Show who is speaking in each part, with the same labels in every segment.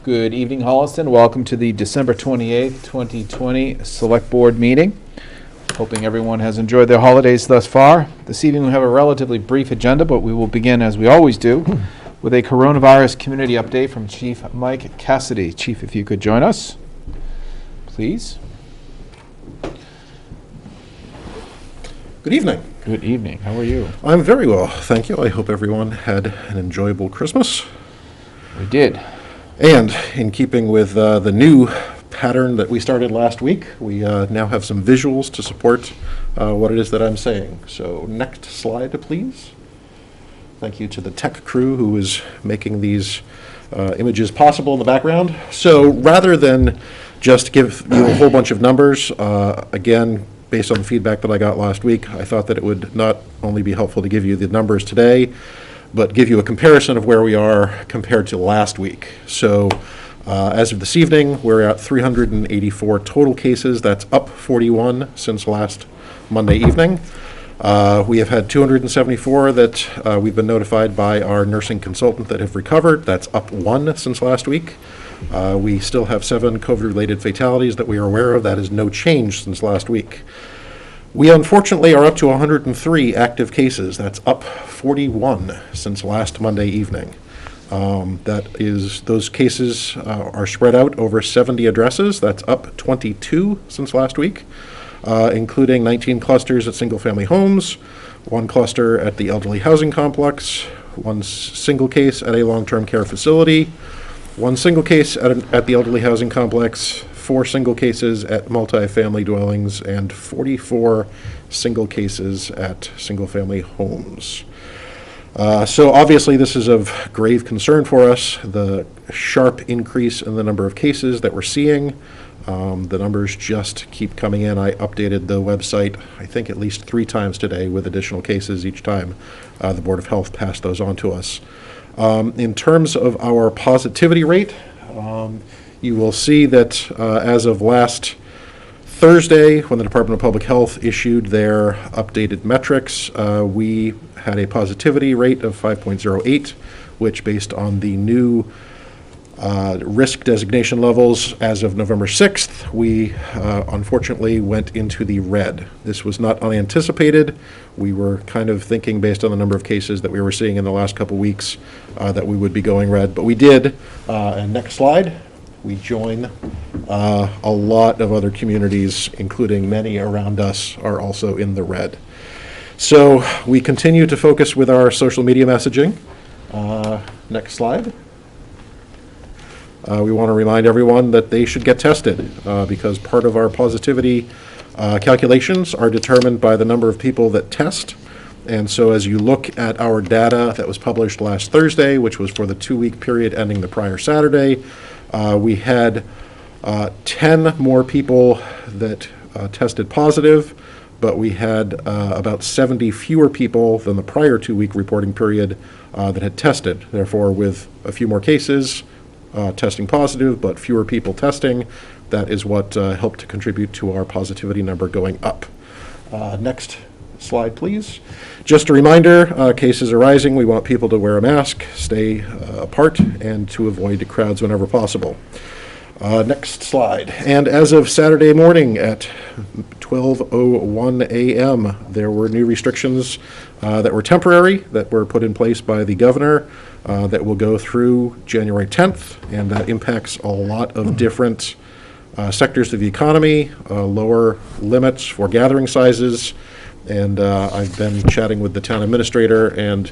Speaker 1: Good evening, Holliston. Welcome to the December 28th, 2020 Select Board meeting. Hoping everyone has enjoyed their holidays thus far. This evening we have a relatively brief agenda, but we will begin, as we always do, with a coronavirus community update from Chief Mike Cassidy. Chief, if you could join us, please.
Speaker 2: Good evening.
Speaker 1: Good evening. How are you?
Speaker 2: I'm very well, thank you. I hope everyone had an enjoyable Christmas.
Speaker 1: We did.
Speaker 2: And in keeping with the new pattern that we started last week, we now have some visuals to support what it is that I'm saying. So next slide, please. Thank you to the tech crew who is making these images possible in the background. So rather than just give you a whole bunch of numbers, again, based on the feedback that I got last week, I thought that it would not only be helpful to give you the numbers today, but give you a comparison of where we are compared to last week. So as of this evening, we're at 384 total cases. That's up 41 since last Monday evening. We have had 274 that we've been notified by our nursing consultant that have recovered. That's up 1 since last week. We still have 7 COVID-related fatalities that we are aware of. That is no change since last week. We unfortunately are up to 103 active cases. That's up 41 since last Monday evening. Those cases are spread out over 70 addresses. That's up 22 since last week, including 19 clusters at single-family homes, 1 cluster at the elderly housing complex, 1 single case at a long-term care facility, 1 single case at the elderly housing complex, 4 single cases at multi-family dwellings, and 44 single cases at single-family homes. So obviously this is of grave concern for us, the sharp increase in the number of cases that we're seeing. The numbers just keep coming in. I updated the website, I think, at least 3 times today with additional cases each time the Board of Health passed those on to us. In terms of our positivity rate, you will see that as of last Thursday, when the Department of Public Health issued their updated metrics, we had a positivity rate of 5.08, which, based on the new risk designation levels as of November 6th, we unfortunately went into the red. This was not unanticipated. We were kind of thinking, based on the number of cases that we were seeing in the last couple weeks, that we would be going red, but we did. And next slide. We join a lot of other communities, including many around us, are also in the red. So we continue to focus with our social media messaging. Next slide. We want to remind everyone that they should get tested because part of our positivity calculations are determined by the number of people that test. And so as you look at our data that was published last Thursday, which was for the 2-week period ending the prior Saturday, we had 10 more people that tested positive, but we had about 70 fewer people than the prior 2-week reporting period that had tested. Therefore, with a few more cases testing positive, but fewer people testing, that is what helped to contribute to our positivity number going up. Next slide, please. Just a reminder, cases are rising. We want people to wear a mask, stay apart, and to avoid crowds whenever possible. Next slide. And as of Saturday morning at 12:01 a.m., there were new restrictions that were temporary, that were put in place by the governor, that will go through January 10th, and that impacts a lot of different sectors of the economy, lower limits for gathering sizes, and I've been chatting with the town administrator, and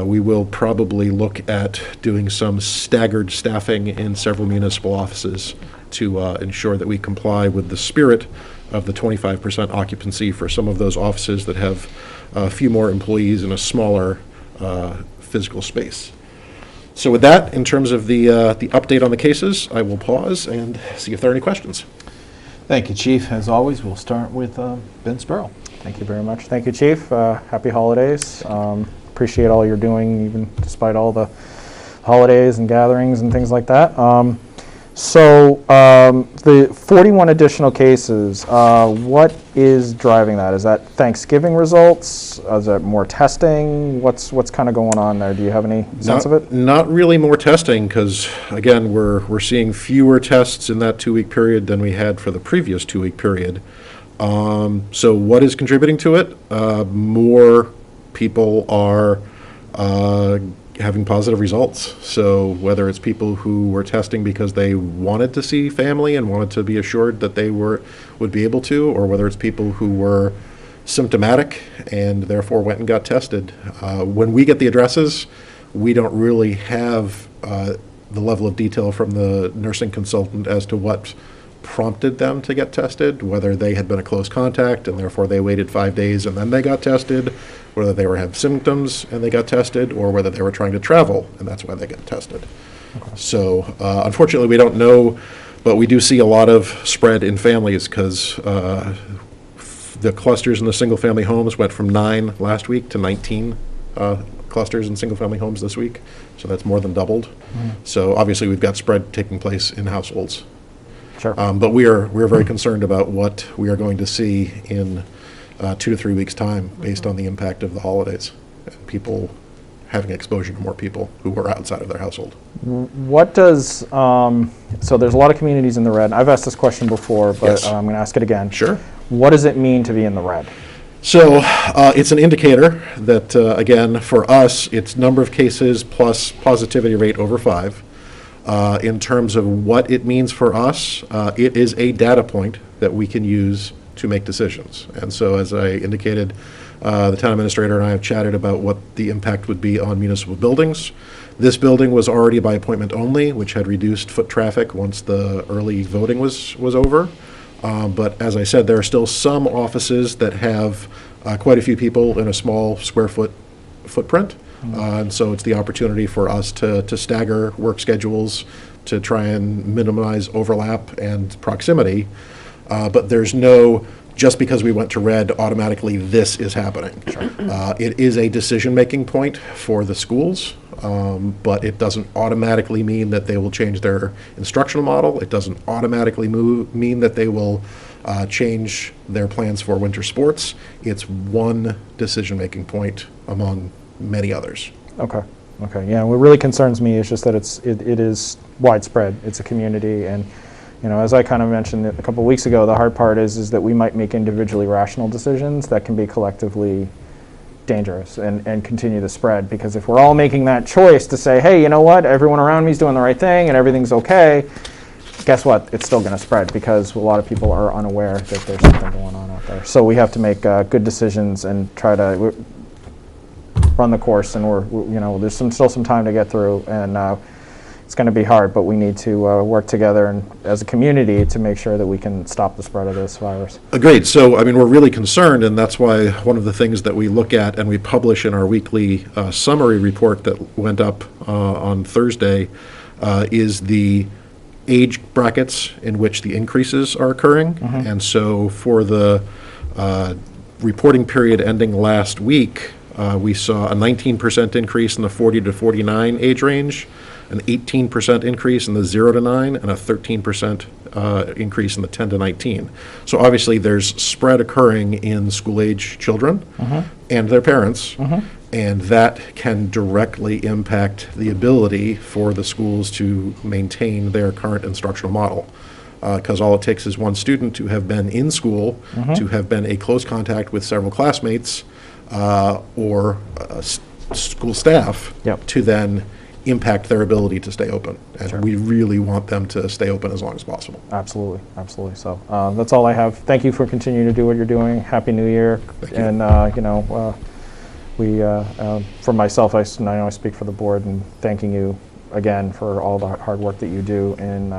Speaker 2: we will probably look at doing some staggered staffing in several municipal offices to ensure that we comply with the spirit of the 25% occupancy for some of those offices that have a few more employees in a smaller physical space. So with that, in terms of the update on the cases, I will pause and see if there are any questions.
Speaker 1: Thank you, Chief. As always, we'll start with Ben Sparrow.
Speaker 3: Thank you very much. Thank you, Chief. Happy holidays. Appreciate all you're doing, even despite all the holidays and gatherings and things like that. So the 41 additional cases, what is driving that? Is that Thanksgiving results? Is that more testing? What's kind of going on there? Do you have any sense of it?
Speaker 2: Not really more testing, because, again, we're seeing fewer tests in that 2-week period than we had for the previous 2-week period. So what is contributing to it? More people are having positive results. So whether it's people who were testing because they wanted to see family and wanted to be assured that they would be able to, or whether it's people who were symptomatic and therefore went and got tested. When we get the addresses, we don't really have the level of detail from the nursing consultant as to what prompted them to get tested, whether they had been a close contact and therefore they waited 5 days and then they got tested, whether they had symptoms and they got tested, or whether they were trying to travel and that's why they got tested. Okay. So unfortunately we don't know, but we do see a lot of spread in families, because the clusters in the single-family homes went from 9 last week to 19 clusters in single-family homes this week. So that's more than doubled. So obviously we've got spread taking place in households.
Speaker 3: Sure.
Speaker 2: But we're very concerned about what we are going to see in 2 to 3 weeks' time, based on the impact of the holidays and people having exposure to more people who were outside of their household.
Speaker 3: What does, so there's a lot of communities in the red. I've asked this question before, but
Speaker 2: Yes.
Speaker 3: I'm going to ask it again.
Speaker 2: Sure.
Speaker 3: What does it mean to be in the red?
Speaker 2: So it's an indicator that, again, for us, it's number of cases plus positivity rate over 5. In terms of what it means for us, it is a data point that we can use to make decisions. And so, as I indicated, the town administrator and I have chatted about what the impact would be on municipal buildings. This building was already by appointment only, which had reduced foot traffic once the early voting was over. But as I said, there are still some offices that have quite a few people in a small square footprint. And so it's the opportunity for us to stagger work schedules to try and minimize overlap and proximity. But there's no, just because we went to red, automatically this is happening. Sure. It is a decision-making point for the schools, but it doesn't automatically mean that they will change their instructional model. It doesn't automatically mean that they will change their plans for winter sports. It's one decision-making point among many others.
Speaker 3: Okay. Yeah, what really concerns me is just that it is widespread. It's a community, and as I kind of mentioned a couple of weeks ago, the hard part is that we might make individually rational decisions that can be collectively dangerous and continue to spread. Because if we're all making that choice to say, hey, you know what, everyone around me is doing the right thing and everything's okay, guess what? It's still going to spread, because a lot of people are unaware that there's something going on out there. So we have to make good decisions and try to run the course, and there's still some time to get through, and it's going to be hard, but we need to work together and as a community to make sure that we can stop the spread of this virus.
Speaker 2: Agreed. So, we're really concerned, and that's why one of the things that we look at and we publish in our weekly summary report that went up on Thursday is the age brackets in which the increases are occurring. Mm-hmm. And so for the reporting period ending last week, we saw a 19% increase in the 40 to 49 age range, an 18% increase in the 0 to 9, and a 13% increase in the 10 to 19. So obviously there's spread occurring in school-age children and their parents, and that can directly impact the ability for the schools to maintain their current instructional model. Because all it takes is one student to have been in school, to have been a close contact with several classmates, or school staff, to then impact their ability to stay open. And we really want them to stay open as long as possible.
Speaker 3: Absolutely. So that's all I have. Thank you for continuing to do what you're doing. Happy New Year.
Speaker 2: Thank you.
Speaker 3: And, we, for myself, I know I speak for the board in thanking you again for all the hard work that you do in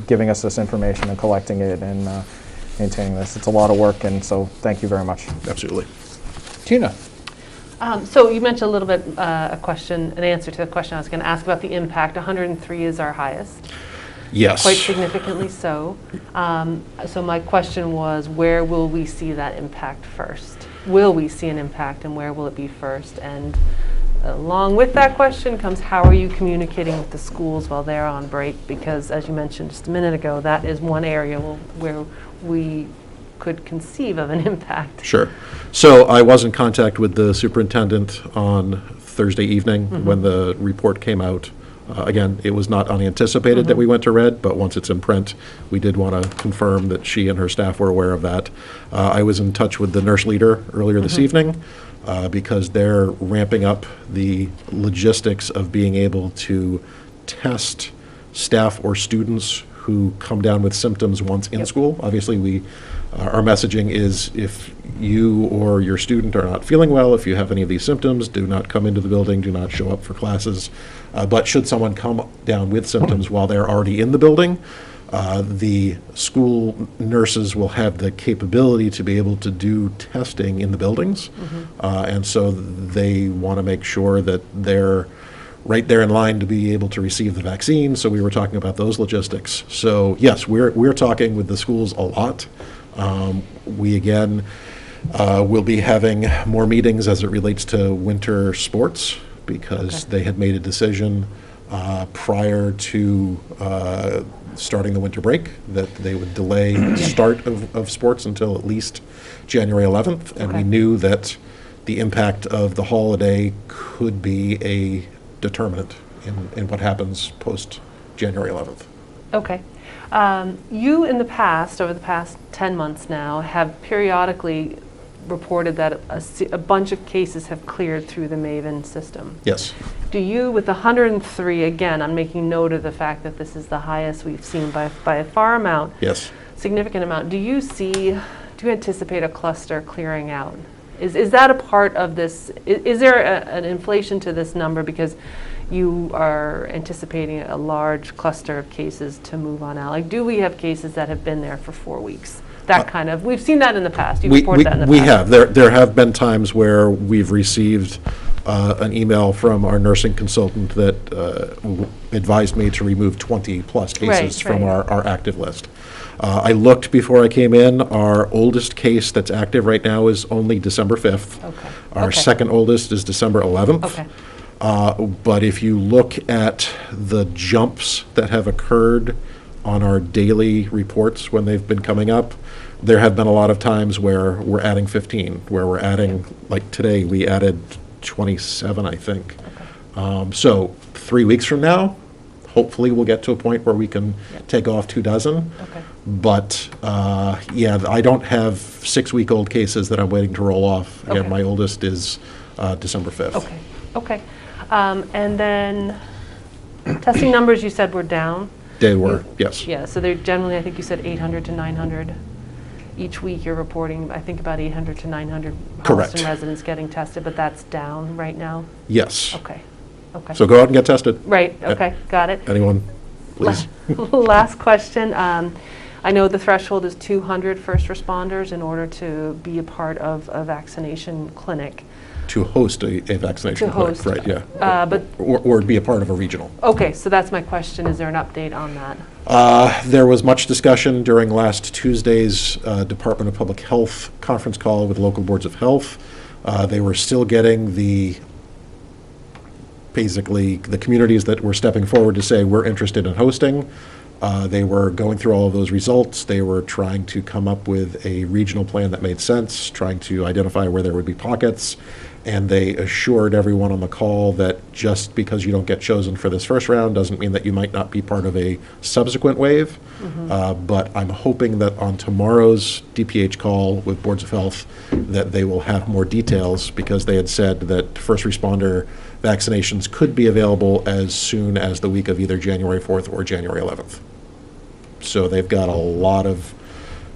Speaker 3: giving us this information and collecting it and maintaining this. It's a lot of work, and so thank you very much.
Speaker 2: Absolutely.
Speaker 1: Tina.
Speaker 4: So you mentioned a little bit an answer to the question I was going to ask about the impact. 103 is our highest.
Speaker 2: Yes.
Speaker 4: Quite significantly so. So my question was, where will we see that impact first? Will we see an impact, and where will it be first? And along with that question comes, how are you communicating with the schools while they're on break? Because as you mentioned just a minute ago, that is one area where we could conceive of an impact.
Speaker 2: Sure. So I was in contact with the superintendent on Thursday evening when the report came out. Again, it was not unanticipated that we went to red, but once it's in print, we did want to confirm that she and her staff were aware of that. I was in touch with the nurse leader earlier this evening because they're ramping up the logistics of being able to test staff or students who come down with symptoms once in school. Obviously, our messaging is if you or your student are not feeling well, if you have any of these symptoms, do not come into the building, do not show up for classes. But should someone come down with symptoms while they're already in the building, the school nurses will have the capability to be able to do testing in the buildings. And so they want to make sure that they're right there in line to be able to receive the vaccine. So we were talking about those logistics. So yes, we're talking with the schools a lot. We again will be having more meetings as it relates to winter sports because they had made a decision prior to starting the winter break that they would delay the start of sports until at least January 11th. And we knew that the impact of the holiday could be a determinant in what happens post January 11th.
Speaker 4: Okay. You in the past, over the past 10 months now, have periodically reported that a bunch of cases have cleared through the Maven system.
Speaker 2: Yes.
Speaker 4: Do you, with 103, again, I'm making note of the fact that this is the highest we've seen by a far amount,
Speaker 2: Yes.
Speaker 4: significant amount, do you anticipate a cluster clearing out? Is that a part of this? Is there an inflation to this number because you are anticipating a large cluster of cases to move on out? Like, do we have cases that have been there for 4 weeks? That kind of, we've seen that in the past. You've reported that in the past.
Speaker 2: We have. There have been times where we've received an email from our nursing consultant that advised me to remove 20-plus cases from our active list. I looked before I came in. Our oldest case that's active right now is only December 5th.
Speaker 4: Okay.
Speaker 2: Our second oldest is December 11th.
Speaker 4: Okay.
Speaker 2: But if you look at the jumps that have occurred on our daily reports when they've been coming up, there have been a lot of times where we're adding 15, where we're adding, like today, we added 27, I think. So 3 weeks from now, hopefully we'll get to a point where we can take off 24.
Speaker 4: Okay.
Speaker 2: But, yeah, I don't have 6-week-old cases that I'm waiting to roll off. Again,
Speaker 4: Okay.
Speaker 2: my oldest is December 5th.
Speaker 4: Okay. Okay. And then testing numbers you said were down.
Speaker 2: They were, yes.
Speaker 4: Yeah, so they're generally, I think you said 800 to 900. Each week you're reporting, I think, about 800 to 900
Speaker 2: Correct.
Speaker 4: Holliston residents getting tested, but that's down right now?
Speaker 2: Yes.
Speaker 4: Okay. Okay.
Speaker 2: So go out and get tested.
Speaker 4: Right, okay, got it.
Speaker 2: Anyone, please.
Speaker 4: Last question. I know the threshold is 200 first responders in order to be a part of a vaccination clinic.
Speaker 2: To host a vaccination
Speaker 4: To
Speaker 2: clinic,
Speaker 4: host.
Speaker 2: right, yeah.
Speaker 4: But,
Speaker 2: Or be a part of a regional.
Speaker 4: okay, so that's my question. Is there an update on that?
Speaker 2: There was much discussion during last Tuesday's Department of Public Health conference call with local boards of health. They were still getting basically the communities that were stepping forward to say we're interested in hosting. They were going through all of those results. They were trying to come up with a regional plan that made sense, trying to identify where there would be pockets. And they assured everyone on the call that just because you don't get chosen for this first round doesn't mean that you might not be part of a subsequent wave. But I'm hoping that on tomorrow's DPH call with boards of health that they will have more details, because they had said that first responder vaccinations could be available as soon as the week of either January 4th or January 11th. So they've got a lot of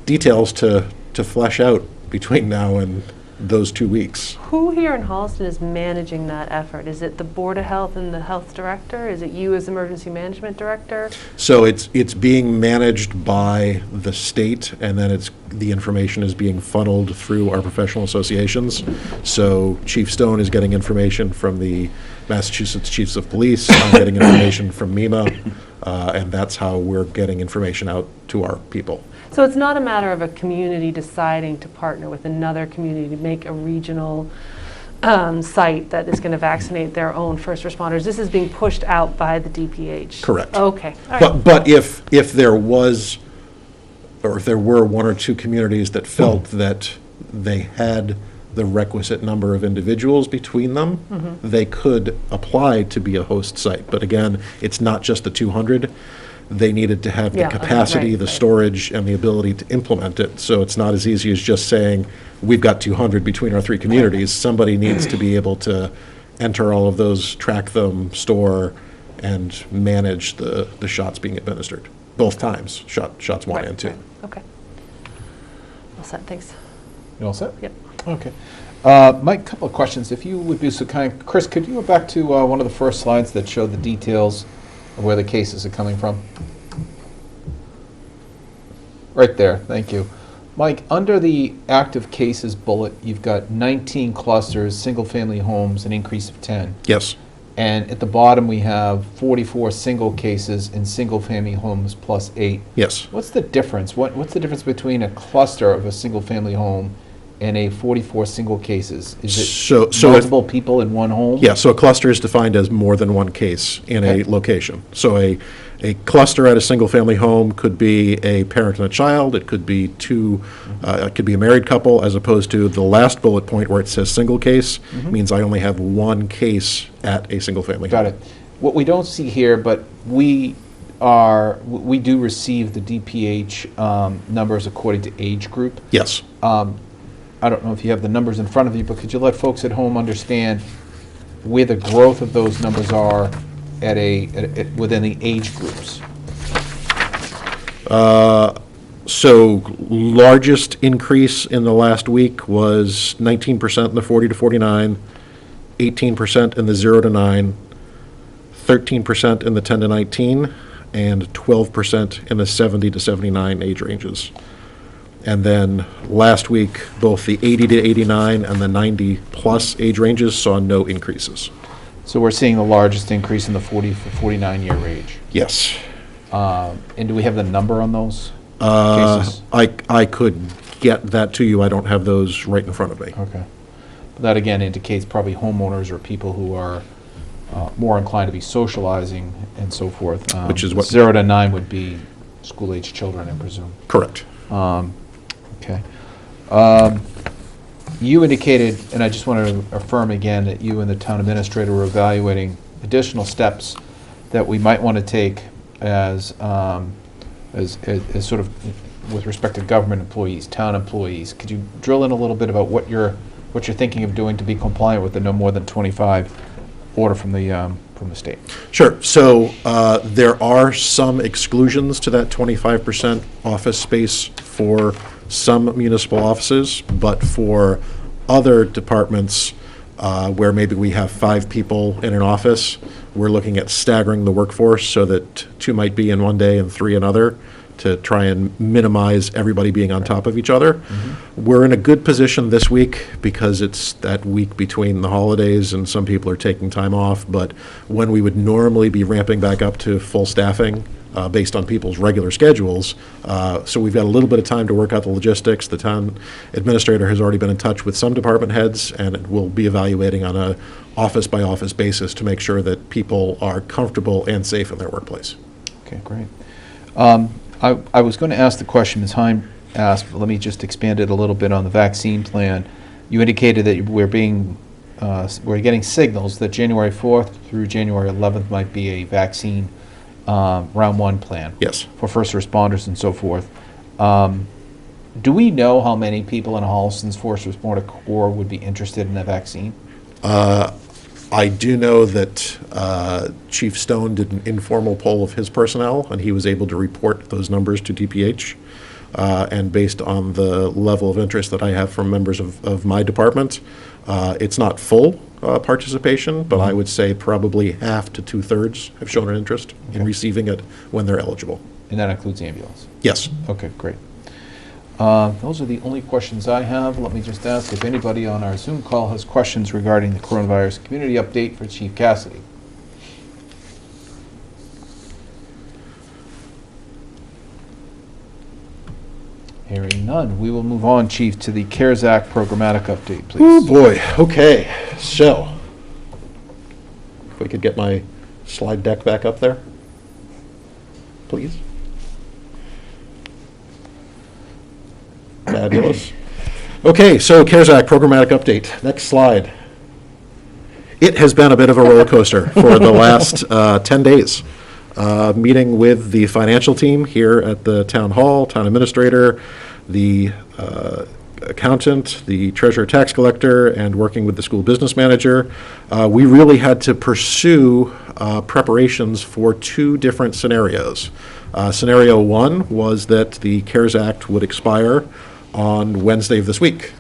Speaker 2: details to flesh out between now and those 2 weeks.
Speaker 4: Who here in Holliston is managing that effort? Is it the Board of Health and the Health Director? Is it you as Emergency Management Director?
Speaker 2: So it's being managed by the state, and then the information is being funneled through our professional associations. So Chief Stone is getting information from the Massachusetts Chiefs of Police. I'm getting information from MEMA, and that's how we're getting information out to our people.
Speaker 4: So it's not a matter of a community deciding to partner with another community to make a regional site that is going to vaccinate their own first responders. This is being pushed out by the DPH.
Speaker 2: Correct.
Speaker 4: Okay. All right.
Speaker 2: But if there was, or if there were one or two communities that felt that they had the requisite number of individuals between them, they could apply to be a host site. But again, it's not just the 200. They needed to have the
Speaker 4: Yeah,
Speaker 2: capacity,
Speaker 4: right,
Speaker 2: the
Speaker 4: right.
Speaker 2: storage, and the ability to implement it. So it's not as easy as just saying, we've got 200 between our three communities. Somebody needs to be able to enter all of those, track them, store, and manage the shots being administered, both times, shots one
Speaker 4: Right,
Speaker 2: and two.
Speaker 4: right. Okay. All set, thanks.
Speaker 1: You all set?
Speaker 4: Yep.
Speaker 1: Okay. Mike, couple of questions. If you would be so kind, Chris, could you go back to one of the first slides that showed the details of where the cases are coming from? Right there, thank you. Mike, under the active cases bullet, you've got 19 clusters, single-family homes, an increase of 10.
Speaker 2: Yes.
Speaker 1: And at the bottom, we have 44 single cases in single-family homes plus 8.
Speaker 2: Yes.
Speaker 1: What's the difference? What's the difference between a cluster of a single-family home and a 44 single cases? Is it
Speaker 2: So if-
Speaker 1: multiple people in one home?
Speaker 2: Yeah, so a cluster is defined as more than one case in a
Speaker 1: Okay.
Speaker 2: location. So a cluster at a single-family home could be a parent and a child, it could be it could be a married couple, as opposed to the last bullet point where it says single case, means I only have one case at a single-family home.
Speaker 1: Got it. What we don't see here, but we do receive the DPH numbers according to age group.
Speaker 2: Yes.
Speaker 1: I don't know if you have the numbers in front of you, but could you let folks at home understand where the growth of those numbers are within the age groups?
Speaker 2: So largest increase in the last week was 19% in the 40 to 49, 18% in the 0 to 9, 13% in the 10 to 19, and 12% in the 70 to 79 age ranges. And then last week, both the 80 to 89 and the 90-plus age ranges saw no increases.
Speaker 1: So we're seeing the largest increase in the 40 to 49-year range.
Speaker 2: Yes.
Speaker 1: And do we have the number on those cases?
Speaker 2: I could get that to you. I don't have those right in front of me.
Speaker 1: Okay. But that again indicates probably homeowners or people who are more inclined to be socializing and so forth.
Speaker 2: Which is what-
Speaker 1: 0 to 9 would be school-age children, I presume.
Speaker 2: Correct.
Speaker 1: Okay. You indicated, and I just want to affirm again, that you and the town administrator were evaluating additional steps that we might want to take as sort of with respect to government employees, town employees. Could you drill in a little bit about what you're thinking of doing to be compliant with the no more than 25 order from the state?
Speaker 2: Sure. So there are some exclusions to that 25% office space for some municipal offices, but for other departments where maybe we have 5 people in an office, we're looking at staggering the workforce so that 2 might be in one day and 3 another, to try and minimize everybody being on top of each other. We're in a good position this week because it's that week between the holidays and some people are taking time off, but when we would normally be ramping back up to full staffing based on people's regular schedules, so we've got a little bit of time to work out the logistics. The town administrator has already been in touch with some department heads, and we'll be evaluating on a office-by-office basis to make sure that people are comfortable and safe in their workplace.
Speaker 1: Okay, great. I was going to ask the question Ms. Heim asked, but let me just expand it a little bit on the vaccine plan. You indicated that we're getting signals that January 4th through January 11th might be a vaccine round 1 plan.
Speaker 2: Yes.
Speaker 1: For first responders and so forth. Do we know how many people in Holliston's First Responder Corps would be interested in a vaccine?
Speaker 2: I do know that Chief Stone did an informal poll of his personnel, and he was able to report those numbers to DPH. And based on the level of interest that I have from members of my department, it's not full participation, but I would say probably half to 2/3 have shown an interest in receiving it when they're eligible.
Speaker 1: And that includes ambulance?
Speaker 2: Yes.
Speaker 1: Okay, great. Those are the only questions I have. Let me just ask if anybody on our Zoom call has questions regarding the coronavirus community update for Chief Cassidy. Hearing none, we will move on, Chief, to the CARES Act programmatic update,
Speaker 2: Oh,
Speaker 1: please.
Speaker 2: boy. Okay. So, if we could get my slide deck back up there, please. Fabulous. Okay, so CARES Act programmatic update. Next slide. It has been a bit of a roller coaster for the last 10 days. Meeting with the financial team here at the town hall, town administrator, the accountant, the treasurer tax collector, and working with the school business manager. We really had to pursue preparations for two different scenarios. Scenario one was that the CARES Act would expire on Wednesday of this week.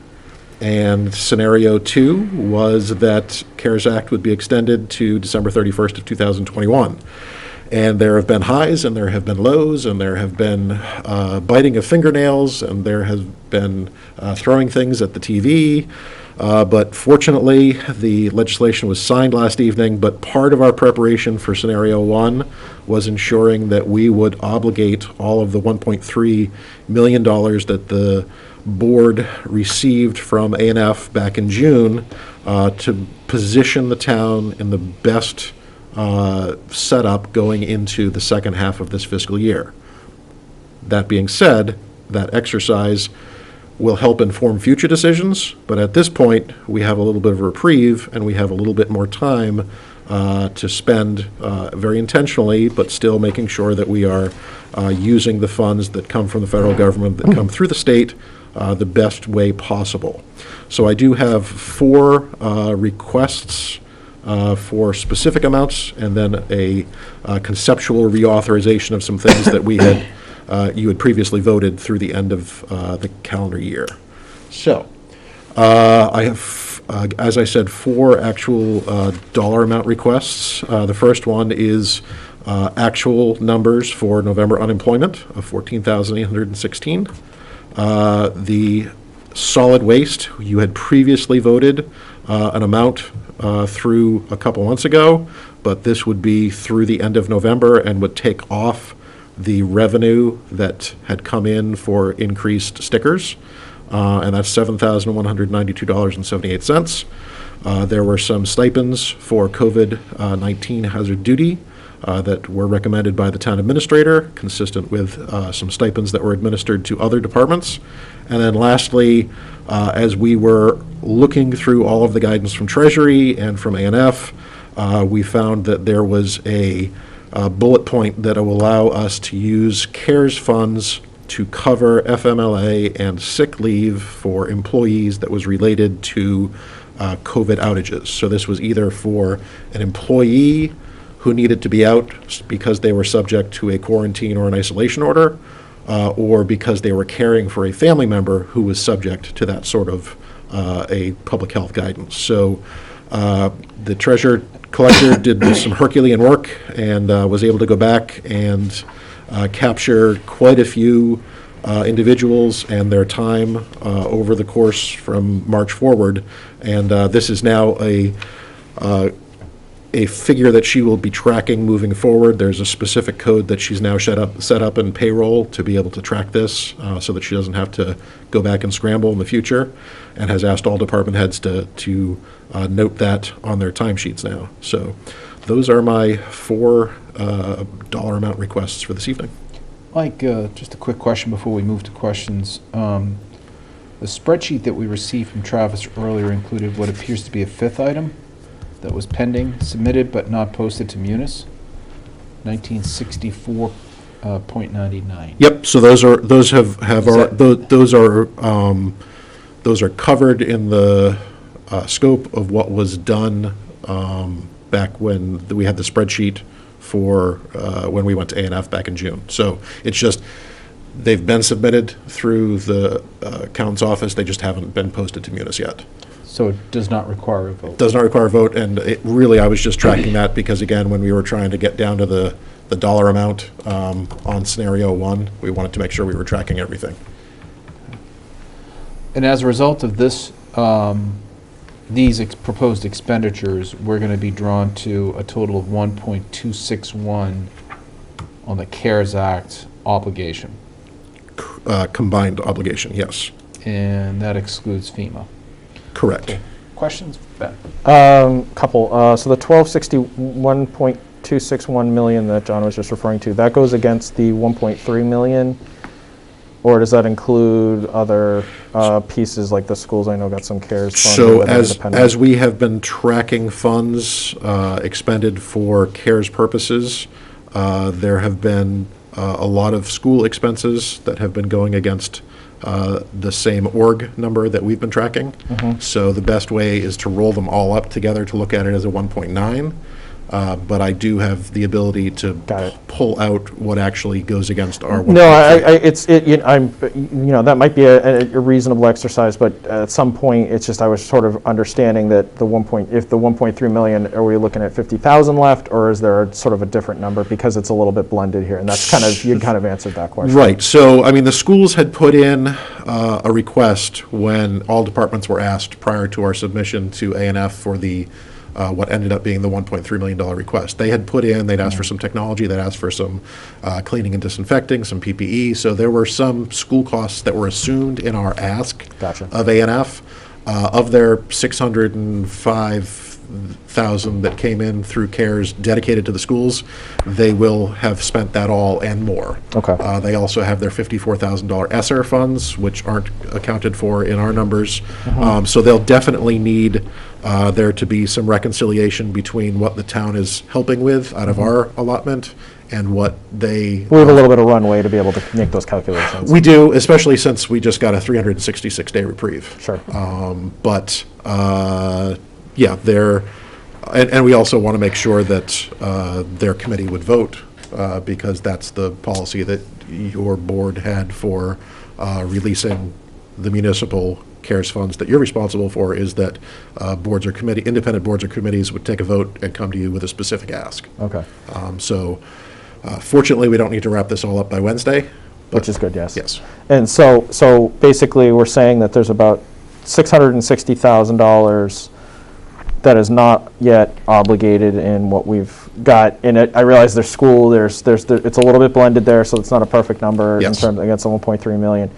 Speaker 2: And scenario two was that CARES Act would be extended to December 31st of 2021. And there have been highs, and there have been lows, and there have been biting of fingernails, and there has been throwing things at the TV. But fortunately, the legislation was signed last evening, but part of our preparation for scenario one was ensuring that we would obligate all of the $1.3 million that the board received from A&F back in June to position the town in the best setup going into the second half of this fiscal year. That being said, that exercise will help inform future decisions, but at this point, we have a little bit of a reprieve, and we have a little bit more time to spend very intentionally, but still making sure that we are using the funds that come from the federal government, that come through the state, the best way possible. So I do have four requests for specific amounts, and then a conceptual reauthorization of some things that we had, you had previously voted through the end of the calendar year. So, I have, as I said, four actual dollar amount requests. The first one is actual numbers for November unemployment of 14,816. The solid waste, you had previously voted an amount through a couple months ago, but this would be through the end of November and would take off the revenue that had come in for increased stickers, and that's $7,192.78. There were some stipends for COVID-19 hazard duty that were recommended by the town administrator, consistent with some stipends that were administered to other departments. And then lastly, as we were looking through all of the guidance from Treasury and from A&F, we found that there was a bullet point that will allow us to use CARES funds to cover FMLA and sick leave for employees that was related to COVID outages. So this was either for an employee who needed to be out because they were subject to a quarantine or an isolation order, or because they were caring for a family member who was subject to that sort of a public health guidance. So the treasurer collector did some Herculean work and was able to go back and capture quite a few individuals and their time over the course from March forward. And this is now a figure that she will be tracking moving forward. There's a specific code that she's now set up in payroll to be able to track this, so that she doesn't have to go back and scramble in the future, and has asked all department heads to note that on their timesheets now. So those are my four dollar amount requests for this evening.
Speaker 1: Mike, just a quick question before we move to questions. The spreadsheet that we received from Travis earlier included what appears to be a fifth item that was pending, submitted but not posted to Munis, 1964.99.
Speaker 2: Yep. So those are covered in the scope of what was done back when we had the spreadsheet for when we went to A&F back in June. So it's just, they've been submitted through the accountant's office, they just haven't been posted to Munis yet.
Speaker 1: So it does not require a vote?
Speaker 2: Does not require a vote, and it really, I was just tracking that because, again, when we were trying to get down to the dollar amount on scenario one, we wanted to make sure we were tracking everything.
Speaker 1: And as a result of this, these proposed expenditures, we're going to be drawn to a total of 1.261 on the CARES Act obligation.
Speaker 2: combined obligation, yes.
Speaker 1: And that excludes FEMA.
Speaker 2: Correct.
Speaker 1: Questions? Ben?
Speaker 3: Couple. So the 1,261.261 million that John was just referring to, that goes against the 1.3 million? Or does that include other pieces like the schools I know got some CARES funds?
Speaker 2: So
Speaker 3: that are independent?
Speaker 2: as we have been tracking funds expended for CARES purposes, there have been a lot of school expenses that have been going against the same org number that we've been tracking. So the best way is to roll them all up together to look at it as a 1.9. But I do have the ability to
Speaker 3: Got it.
Speaker 2: pull out what actually goes against our 1.3.
Speaker 3: No, I'm, that might be a reasonable exercise, but at some point, it's just I was sort of understanding that if the 1.3 million, are we looking at 50,000 left, or is there sort of a different number because it's a little bit blended here, and that's you kind of answered that question.
Speaker 2: Right. So, I mean, the schools had put in a request when all departments were asked prior to our submission to A&F for the what ended up being the $1.3 million request. They'd asked for some technology, they'd asked for some cleaning and disinfecting, some PPE. So there were some school costs that were assumed in our ask
Speaker 3: Gotcha.
Speaker 2: of A&F. Of their 605,000 that came in through CARES dedicated to the schools, they will have spent that all and more.
Speaker 3: Okay.
Speaker 2: They also have their $54,000 ESSER funds, which aren't accounted for in our numbers. So they'll definitely need there to be some reconciliation between what the town is helping with out of our allotment and what they...
Speaker 3: We have a little bit of runway to be able to make those calculations.
Speaker 2: We do, especially since we just got a 366-day reprieve.
Speaker 3: Sure.
Speaker 2: Yeah, and we also want to make sure that their committee would vote because that's the policy that your board had for releasing the municipal CARES funds that you're responsible for, is that independent boards or committees would take a vote and come to you with a specific ask.
Speaker 3: Okay.
Speaker 2: Fortunately, we don't need to wrap this all up by Wednesday.
Speaker 3: Which is good, yes.
Speaker 2: Yes.
Speaker 3: And so basically, we're saying that there's about $660,000 that is not yet obligated in what we've got in it. I realize there's school, it's a little bit blended there, so it's not a perfect number
Speaker 2: Yes.
Speaker 3: in terms against the 1.3 million.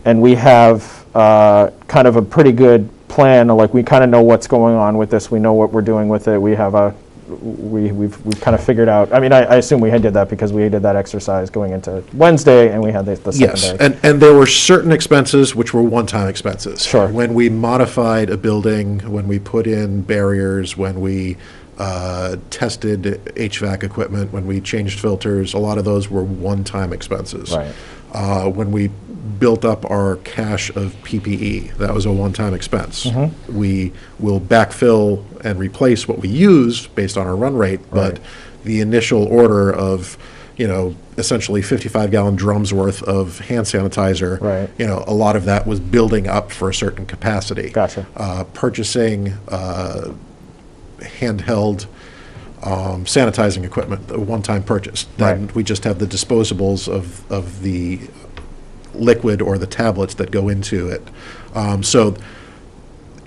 Speaker 3: And we have kind of a pretty good plan, like we kind of know what's going on with this. We know what we're doing with it. We have we've kind of figured out. I mean, I assume we did that because we did that exercise going into Wednesday, and we had the second
Speaker 2: Yes,
Speaker 3: day.
Speaker 2: and there were certain expenses which were one-time expenses.
Speaker 3: Sure.
Speaker 2: When we modified a building, when we put in barriers, when we tested HVAC equipment, when we changed filters, a lot of those were one-time expenses.
Speaker 3: Right.
Speaker 2: When we built up our cache of PPE, that was a one-time expense. We will backfill and replace what we use based on our run rate, but
Speaker 3: Right.
Speaker 2: the initial order of, essentially 55-gallon drums worth of hand sanitizer,
Speaker 3: Right.
Speaker 2: a lot of that was building up for a certain capacity.
Speaker 3: Gotcha.
Speaker 2: Purchasing handheld sanitizing equipment, a one-time purchase. Then
Speaker 3: Right.
Speaker 2: we just have the disposables of the liquid or the tablets that go into it. So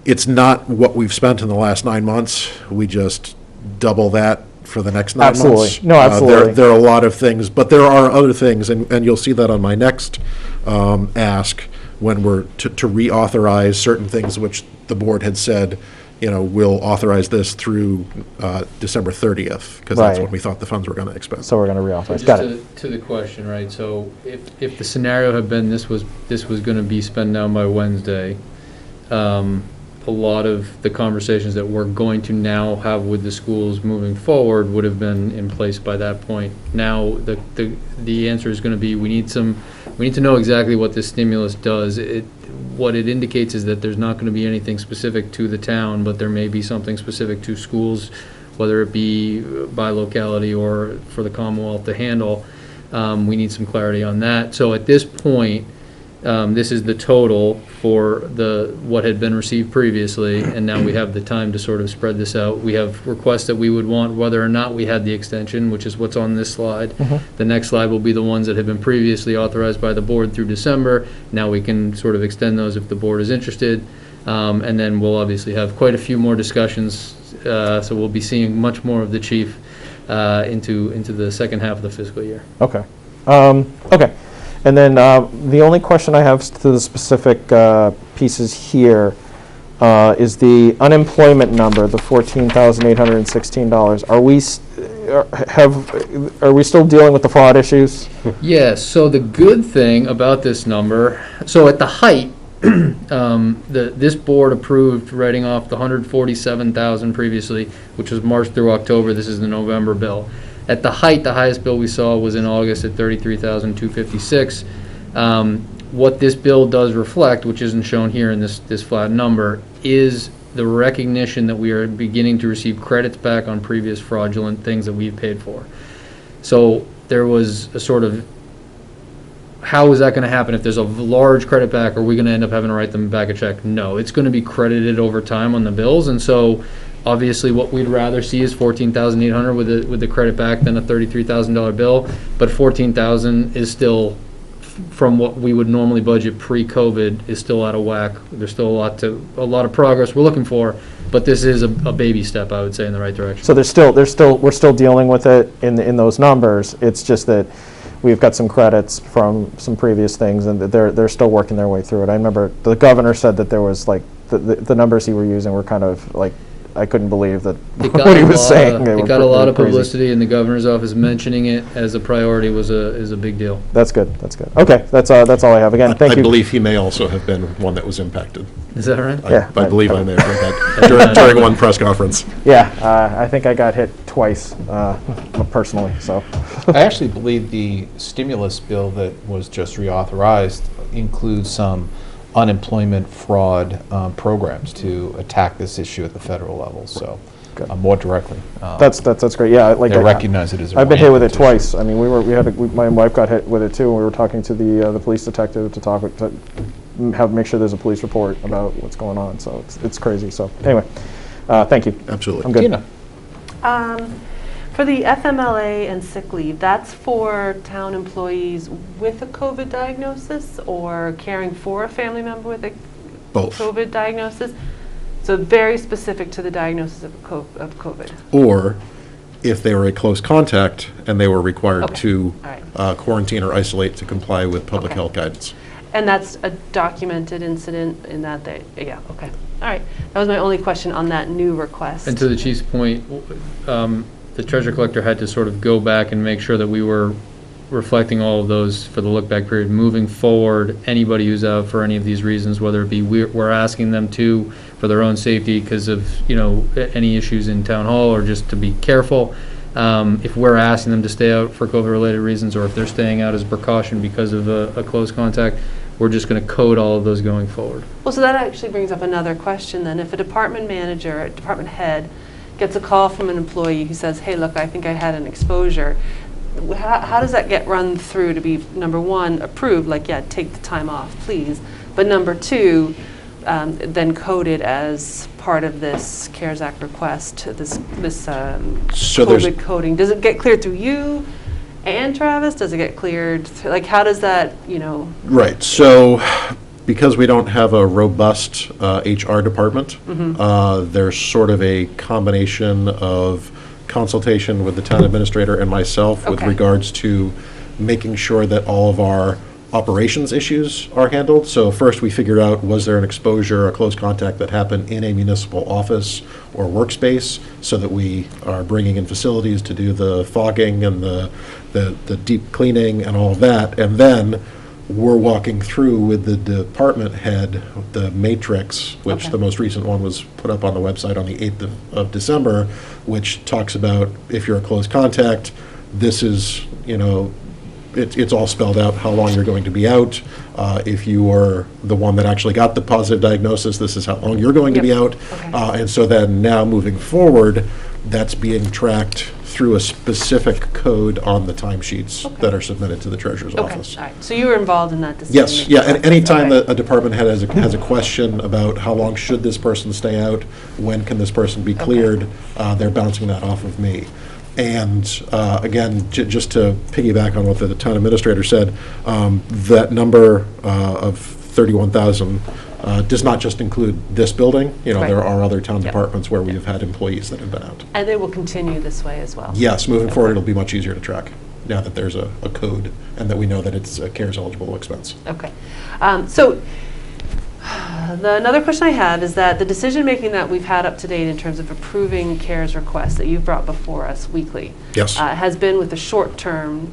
Speaker 2: it's not what we've spent in the last 9 months. We just double that for the next 9
Speaker 3: Absolutely.
Speaker 2: months.
Speaker 3: No, absolutely.
Speaker 2: There are a lot of things, but there are other things, and you'll see that on my next ask when we're to reauthorize certain things which the board had said, we'll authorize this through December 30th, because that's
Speaker 3: Right.
Speaker 2: when we thought the funds were going to expend.
Speaker 3: So we're going to reauthorize.
Speaker 5: Just
Speaker 3: Got it.
Speaker 5: to the question, right, so if the scenario had been this was going to be spent down by Wednesday, a lot of the conversations that we're going to now have with the schools moving forward would have been in place by that point. Now, the answer is going to be, we need to know exactly what this stimulus does. What it indicates is that there's not going to be anything specific to the town, but there may be something specific to schools, whether it be by locality or for the Commonwealth to handle. We need some clarity on that. So at this point, this is the total for what had been received previously, and now we have the time to sort of spread this out. We have requests that we would want whether or not we had the extension, which is what's on this slide. The next slide will be the ones that have been previously authorized by the board through December. Now we can sort of extend those if the board is interested. And then we'll obviously have quite a few more discussions, so we'll be seeing much more of the chief into the second half of the fiscal year.
Speaker 3: Okay. Okay. And then the only question I have to the specific pieces here is the unemployment number, the $14,816. Are we still dealing with the fraud issues?
Speaker 5: Yeah, so the good thing about this number, so at the height, this board approved writing off the 147,000 previously, which was March through October. This is the November bill. At the height, the highest bill we saw was in August at 33,256. What this bill does reflect, which isn't shown here in this flat number, is the recognition that we are beginning to receive credits back on previous fraudulent things that we've paid for. So there was a sort of, how is that going to happen? If there's a large credit back, are we going to end up having to write them back a check? No, it's going to be credited over time on the bills. And so obviously what we'd rather see is $14,800 with the credit back than a $33,000 bill. But $14,000 is still, from what we would normally budget pre-COVID, is still out of whack. There's still a lot of progress we're looking for, but this is a baby step, I would say, in the right direction.
Speaker 3: So we're still dealing with it in those numbers. It's just that we've got some credits from some previous things, and that they're still working their way through it. I remember the governor said that there was like the numbers he were using were kind of like, I couldn't believe that what he was saying.
Speaker 5: It got a lot of publicity, and the governor's office mentioning it as a priority is a big deal.
Speaker 3: That's good. Okay, that's all I have. Again, thank you.
Speaker 2: I believe he may also have been one that was impacted.
Speaker 5: Is that right?
Speaker 3: Yeah.
Speaker 2: I believe I may have heard that during one press conference.
Speaker 3: Yeah, I think I got hit twice personally. So
Speaker 1: I actually believe the stimulus bill that was just reauthorized includes some unemployment fraud programs to attack this issue at the federal level, so more directly.
Speaker 3: that's great. Yeah, like
Speaker 1: They recognize it as a
Speaker 3: I've been hit with it
Speaker 1: rampant
Speaker 3: twice. I mean, my wife got hit with it too, and we were talking to the police detective to make sure there's a police report about what's going on. So it's crazy. So anyway, thank you.
Speaker 2: Absolutely.
Speaker 3: I'm good.
Speaker 1: Tina.
Speaker 4: For the FMLA and sick leave, that's for town employees with a COVID diagnosis or caring for a family member with a
Speaker 2: Both.
Speaker 4: COVID diagnosis? So very specific to the diagnosis of COVID.
Speaker 2: Or if they were a close contact and they were required
Speaker 4: Okay.
Speaker 2: to
Speaker 4: All right.
Speaker 2: quarantine or isolate to comply with public
Speaker 4: Okay.
Speaker 2: health guidance.
Speaker 4: And that's a documented incident in that yeah, okay. All right. That was my only question on that new request.
Speaker 5: And to the chief's point, the treasurer collector had to sort of go back and make sure that we were reflecting all of those for the look-back period. Moving forward, anybody who's out for any of these reasons, whether it be we're asking them to for their own safety because of any issues in town hall or just to be careful, if we're asking them to stay out for COVID-related reasons, or if they're staying out as a precaution because of a close contact, we're just going to code all of those going forward.
Speaker 4: Well, so that actually brings up another question then. If a department manager, a department head, gets a call from an employee who says, hey, look, I think I had an exposure, how does that get run through to be, number one, approved, like, yeah, take the time off, please, but number two, then coded as part of this karazhak request, this
Speaker 2: So there's-
Speaker 4: COVID coding? Does it get cleared through you and Travis? Does it get cleared, like, how does that,
Speaker 2: Right. So because we don't have a robust HR department, there's sort of a combination of consultation with the town administrator and myself with
Speaker 4: Okay.
Speaker 2: regards to making sure that all of our operations issues are handled. So first we figured out, was there an exposure, a close contact that happened in a municipal office or workspace, so that we are bringing in facilities to do the fogging and the deep cleaning and all of that. And then we're walking through with the department head, the matrix, which
Speaker 4: Okay.
Speaker 2: the most recent one was put up on the website on the 8th of December, which talks about if you're a close contact, this is, it's all spelled out how long you're going to be out. If you are the one that actually got the positive diagnosis, this is how long you're going to be
Speaker 4: Yep.
Speaker 2: out.
Speaker 4: Okay.
Speaker 2: And so then now moving forward, that's being tracked through a specific code on the timesheets
Speaker 4: Okay.
Speaker 2: that are submitted to the treasurer's
Speaker 4: okay,
Speaker 2: office.
Speaker 4: all right. So you were involved in that decision?
Speaker 2: Yes, yeah, and anytime
Speaker 4: Okay.
Speaker 2: that a department head has a question about how long should this person stay out, when can this person be cleared, they're bouncing that off of me. And again, just to piggyback on what the town administrator said, that number of 31,000 does not just include this building.
Speaker 4: Right.
Speaker 2: There are other town
Speaker 4: Yep.
Speaker 2: departments where we have had employees that have been out.
Speaker 4: And they will continue this way as well?
Speaker 2: Yes, moving forward, it'll be much easier to track. now that there's a code and that we know that it's a CARES eligible expense.
Speaker 4: Okay. So another question I had is that the decision-making that we've had up to date in terms of approving CARES requests that you've brought before us weekly
Speaker 2: Yes.
Speaker 4: has been with a short-term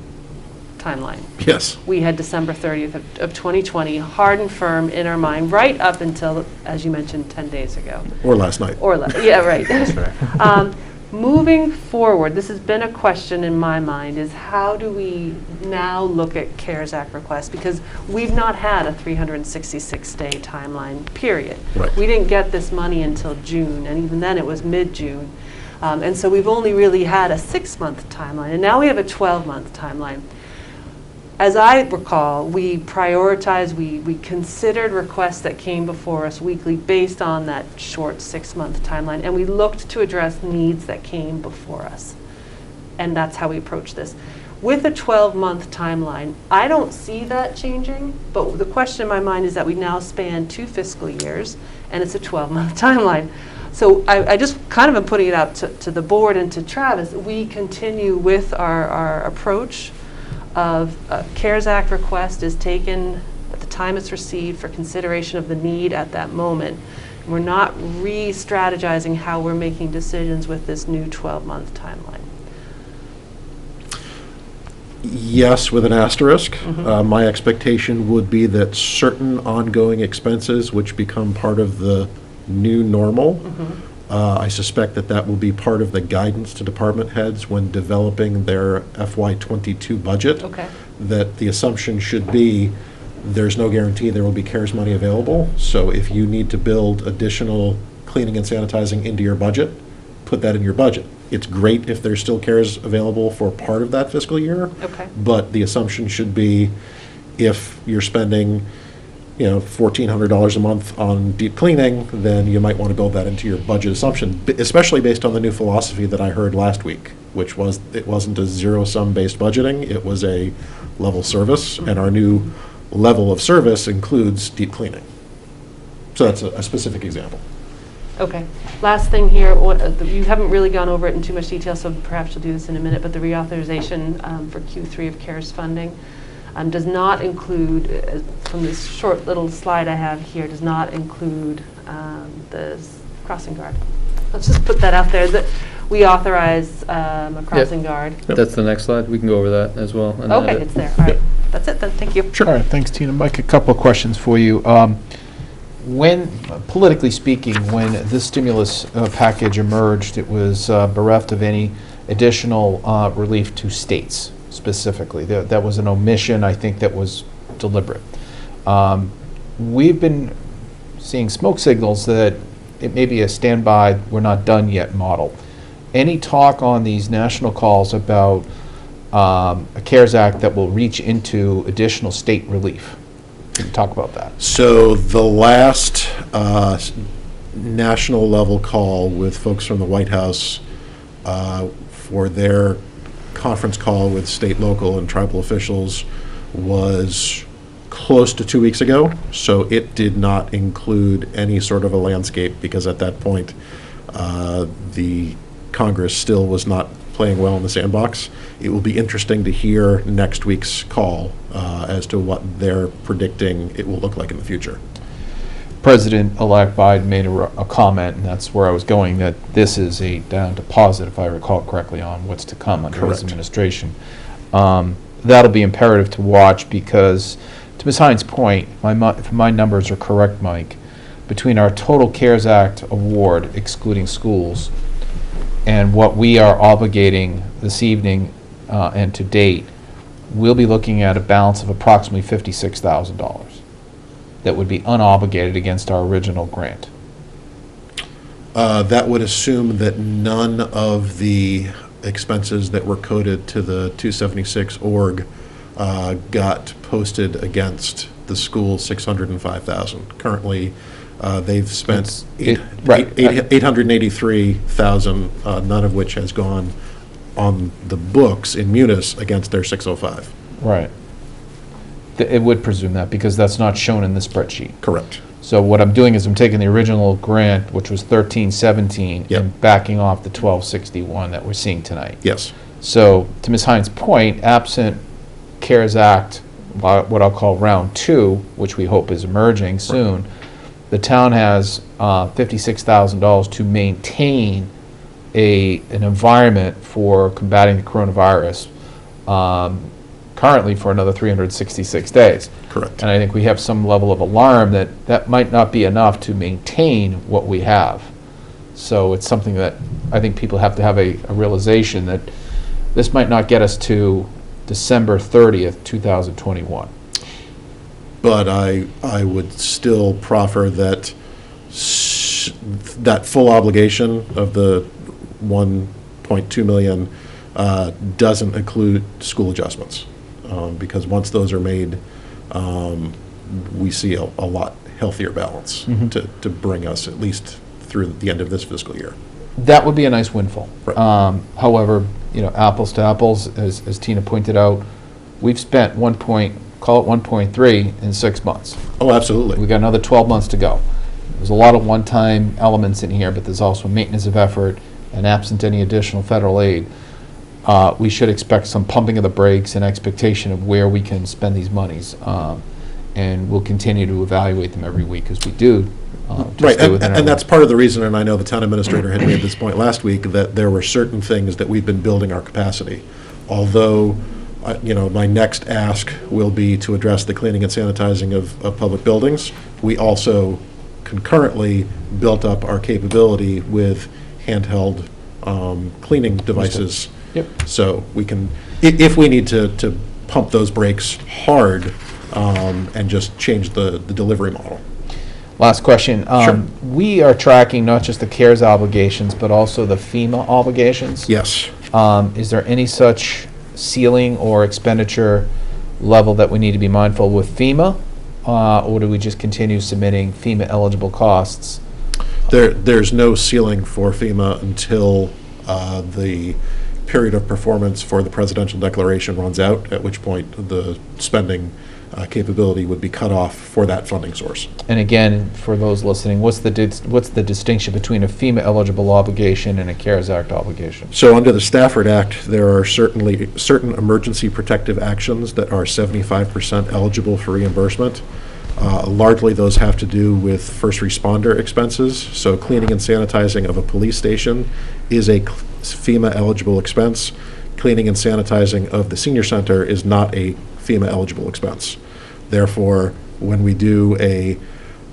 Speaker 4: timeline.
Speaker 2: Yes.
Speaker 4: We had December 30th of 2020, hard and firm in our mind, right up until, as you mentioned, 10 days ago.
Speaker 2: Or last night.
Speaker 4: Yeah, right. Moving forward, this has been a question in my mind, is how do we now look at CARES Act requests? Because we've not had a 366-day timeline, period.
Speaker 2: Right.
Speaker 4: We didn't get this money until June, and even then it was mid-June. And so we've only really had a 6-month timeline, and now we have a 12-month timeline. As I recall, we prioritized, we considered requests that came before us weekly based on that short 6-month timeline, and we looked to address needs that came before us. And that's how we approach this. With a 12-month timeline, I don't see that changing, but the question in my mind is that we now span 2 fiscal years, and it's a 12-month timeline. So I just kind of am putting it out to the board and to Travis. We continue with our approach of a CARES Act request is taken at the time it's received for consideration of the need at that moment. We're not re-strategizing how we're making decisions with this new 12-month timeline.
Speaker 2: Yes, with an asterisk. My expectation would be that certain ongoing expenses, which become part of the new normal, I suspect that that will be part of the guidance to department heads when developing their FY22 budget.
Speaker 4: Okay.
Speaker 2: That the assumption should be there's no guarantee there will be CARES money available. So if you need to build additional cleaning and sanitizing into your budget, put that in your budget. It's great if there's still CARES available for part of that fiscal year.
Speaker 4: Okay.
Speaker 2: But the assumption should be if you're spending $1,400 a month on deep cleaning, then you might want to build that into your budget assumption, especially based on the new philosophy that I heard last week, which was it wasn't a zero-sum based budgeting, it was a level service, and our new level of service includes deep cleaning. So that's a specific example.
Speaker 4: Okay. Last thing here, you haven't really gone over it in too much detail, so perhaps you'll do this in a minute, but the reauthorization for Q3 of CARES funding does not include, from this short little slide I have here, does not include the crossing guard. Let's just put that out there, that we authorize a crossing guard.
Speaker 5: That's the next slide. We can go over that as well. and add
Speaker 4: Okay,
Speaker 5: it.
Speaker 4: it's there. All right. That's it then. Thank you.
Speaker 1: All right, thanks, Tina. Mike, a couple of questions for you. When, politically speaking, when this stimulus package emerged, it was bereft of any additional relief to states specifically. That was an omission, I think, that was deliberate. We've been seeing smoke signals that it may be a standby, we're not done yet model. Any talk on these national calls about a CARES Act that will reach into additional state relief? Can you talk about that?
Speaker 2: So the last national level call with folks from the White House for their conference call with state, local, and tribal officials was close to 2 weeks ago. So it did not include any sort of a landscape because at that point the Congress still was not playing well in the sandbox. It will be interesting to hear next week's call as to what they're predicting it will look like in the future.
Speaker 1: President-elect Biden made a comment, and that's where I was going, that this is a down deposit, if I recall correctly, on what's to come under his
Speaker 2: Correct.
Speaker 1: administration. That'll be imperative to watch because, to Ms. Hines' point, if my numbers are correct, Mike, between our total CARES Act award, excluding schools, and what we are obligating this evening and to date, we'll be looking at a balance of approximately $56,000 that would be unobligated against our original grant.
Speaker 2: That would assume that none of the expenses that were coded to the 276 org got posted against the school's $605,000. Currently, they've spent $883,000, none of which has gone on the books in Munis against their 605.
Speaker 1: Right. It would presume that because that's not shown in the spreadsheet.
Speaker 2: Correct.
Speaker 1: So what I'm doing is I'm taking the original grant, which was 1317,
Speaker 2: Yep.
Speaker 1: and backing off the 1261 that we're seeing tonight.
Speaker 2: Yes.
Speaker 1: So, to Ms. Hines' point, absent CARES Act, what I'll call round two, which we hope is emerging soon, the town has $56,000 to maintain an environment for combating the coronavirus, currently for another 366 days.
Speaker 2: Correct.
Speaker 1: And I think we have some level of alarm that that might not be enough to maintain what we have. So it's something that I think people have to have a realization that this might not get us to December 30th, 2021.
Speaker 2: But I would still proffer that that full obligation of the 1.2 million doesn't include school adjustments. Because once those are made, we see a lot healthier balance to bring us at least through the end of this fiscal year.
Speaker 1: That would be a nice windfall.
Speaker 2: Right.
Speaker 1: However, apples to apples, as Tina pointed out, we've spent call it 1.3 in 6 months.
Speaker 2: Oh, absolutely.
Speaker 1: We've got another 12 months to go. There's a lot of one-time elements in here, but there's also maintenance of effort, and absent any additional federal aid, we should expect some pumping of the brakes and expectation of where we can spend these monies. And we'll continue to evaluate them every week as we do.
Speaker 2: Right, and that's part of the reason, and I know the town administrator had made this point last week, that there were certain things that we've been building our capacity. Although, my next ask will be to address the cleaning and sanitizing of public buildings. We also concurrently built up our capability with handheld cleaning devices.
Speaker 1: Yep.
Speaker 2: So we can, if we need to pump those brakes hard and just change the delivery model.
Speaker 1: Last question.
Speaker 2: Sure.
Speaker 1: We are tracking not just the CARES obligations, but also the FEMA obligations.
Speaker 2: Yes.
Speaker 1: Is there any such ceiling or expenditure level that we need to be mindful with FEMA? Or do we just continue submitting FEMA eligible costs?
Speaker 2: There's no ceiling for FEMA until the period of performance for the presidential declaration runs out, at which point the spending capability would be cut off for that funding source.
Speaker 1: And again, for those listening, what's the distinction between a FEMA eligible obligation and a CARES Act obligation?
Speaker 2: So under the Stafford Act, there are certain emergency protective actions that are 75% eligible for reimbursement. Largely those have to do with first responder expenses. So cleaning and sanitizing of a police station is a FEMA eligible expense. Cleaning and sanitizing of the senior center is not a FEMA eligible expense. Therefore, when we do a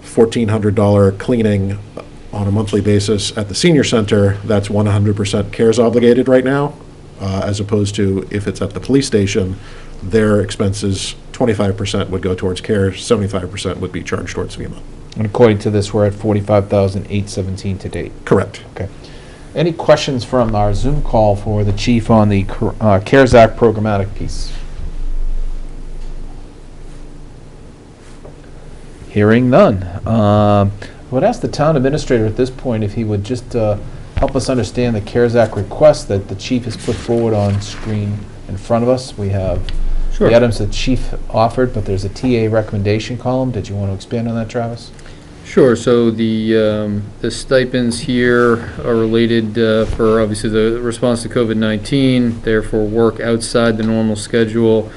Speaker 2: $1,400 cleaning on a monthly basis at the senior center, that's 100% CARES obligated right now, as opposed to if it's at the police station, their expenses, 25% would go towards CARES, 75% would be charged towards FEMA.
Speaker 1: And according to this, we're at $45,817 to date.
Speaker 2: Correct.
Speaker 1: Okay. Any questions from our Zoom call for the chief on the CARES Act programmatic piece? Hearing none. I would ask the town administrator at this point if he would just help us understand the CARES Act request that the chief has put forward on screen in front of us. We have the items that chief offered, but there's a TA recommendation column. Did you want to expand on that, Travis?
Speaker 5: Sure. So the stipends here are related for obviously the response to COVID-19. Therefore, work outside the normal schedule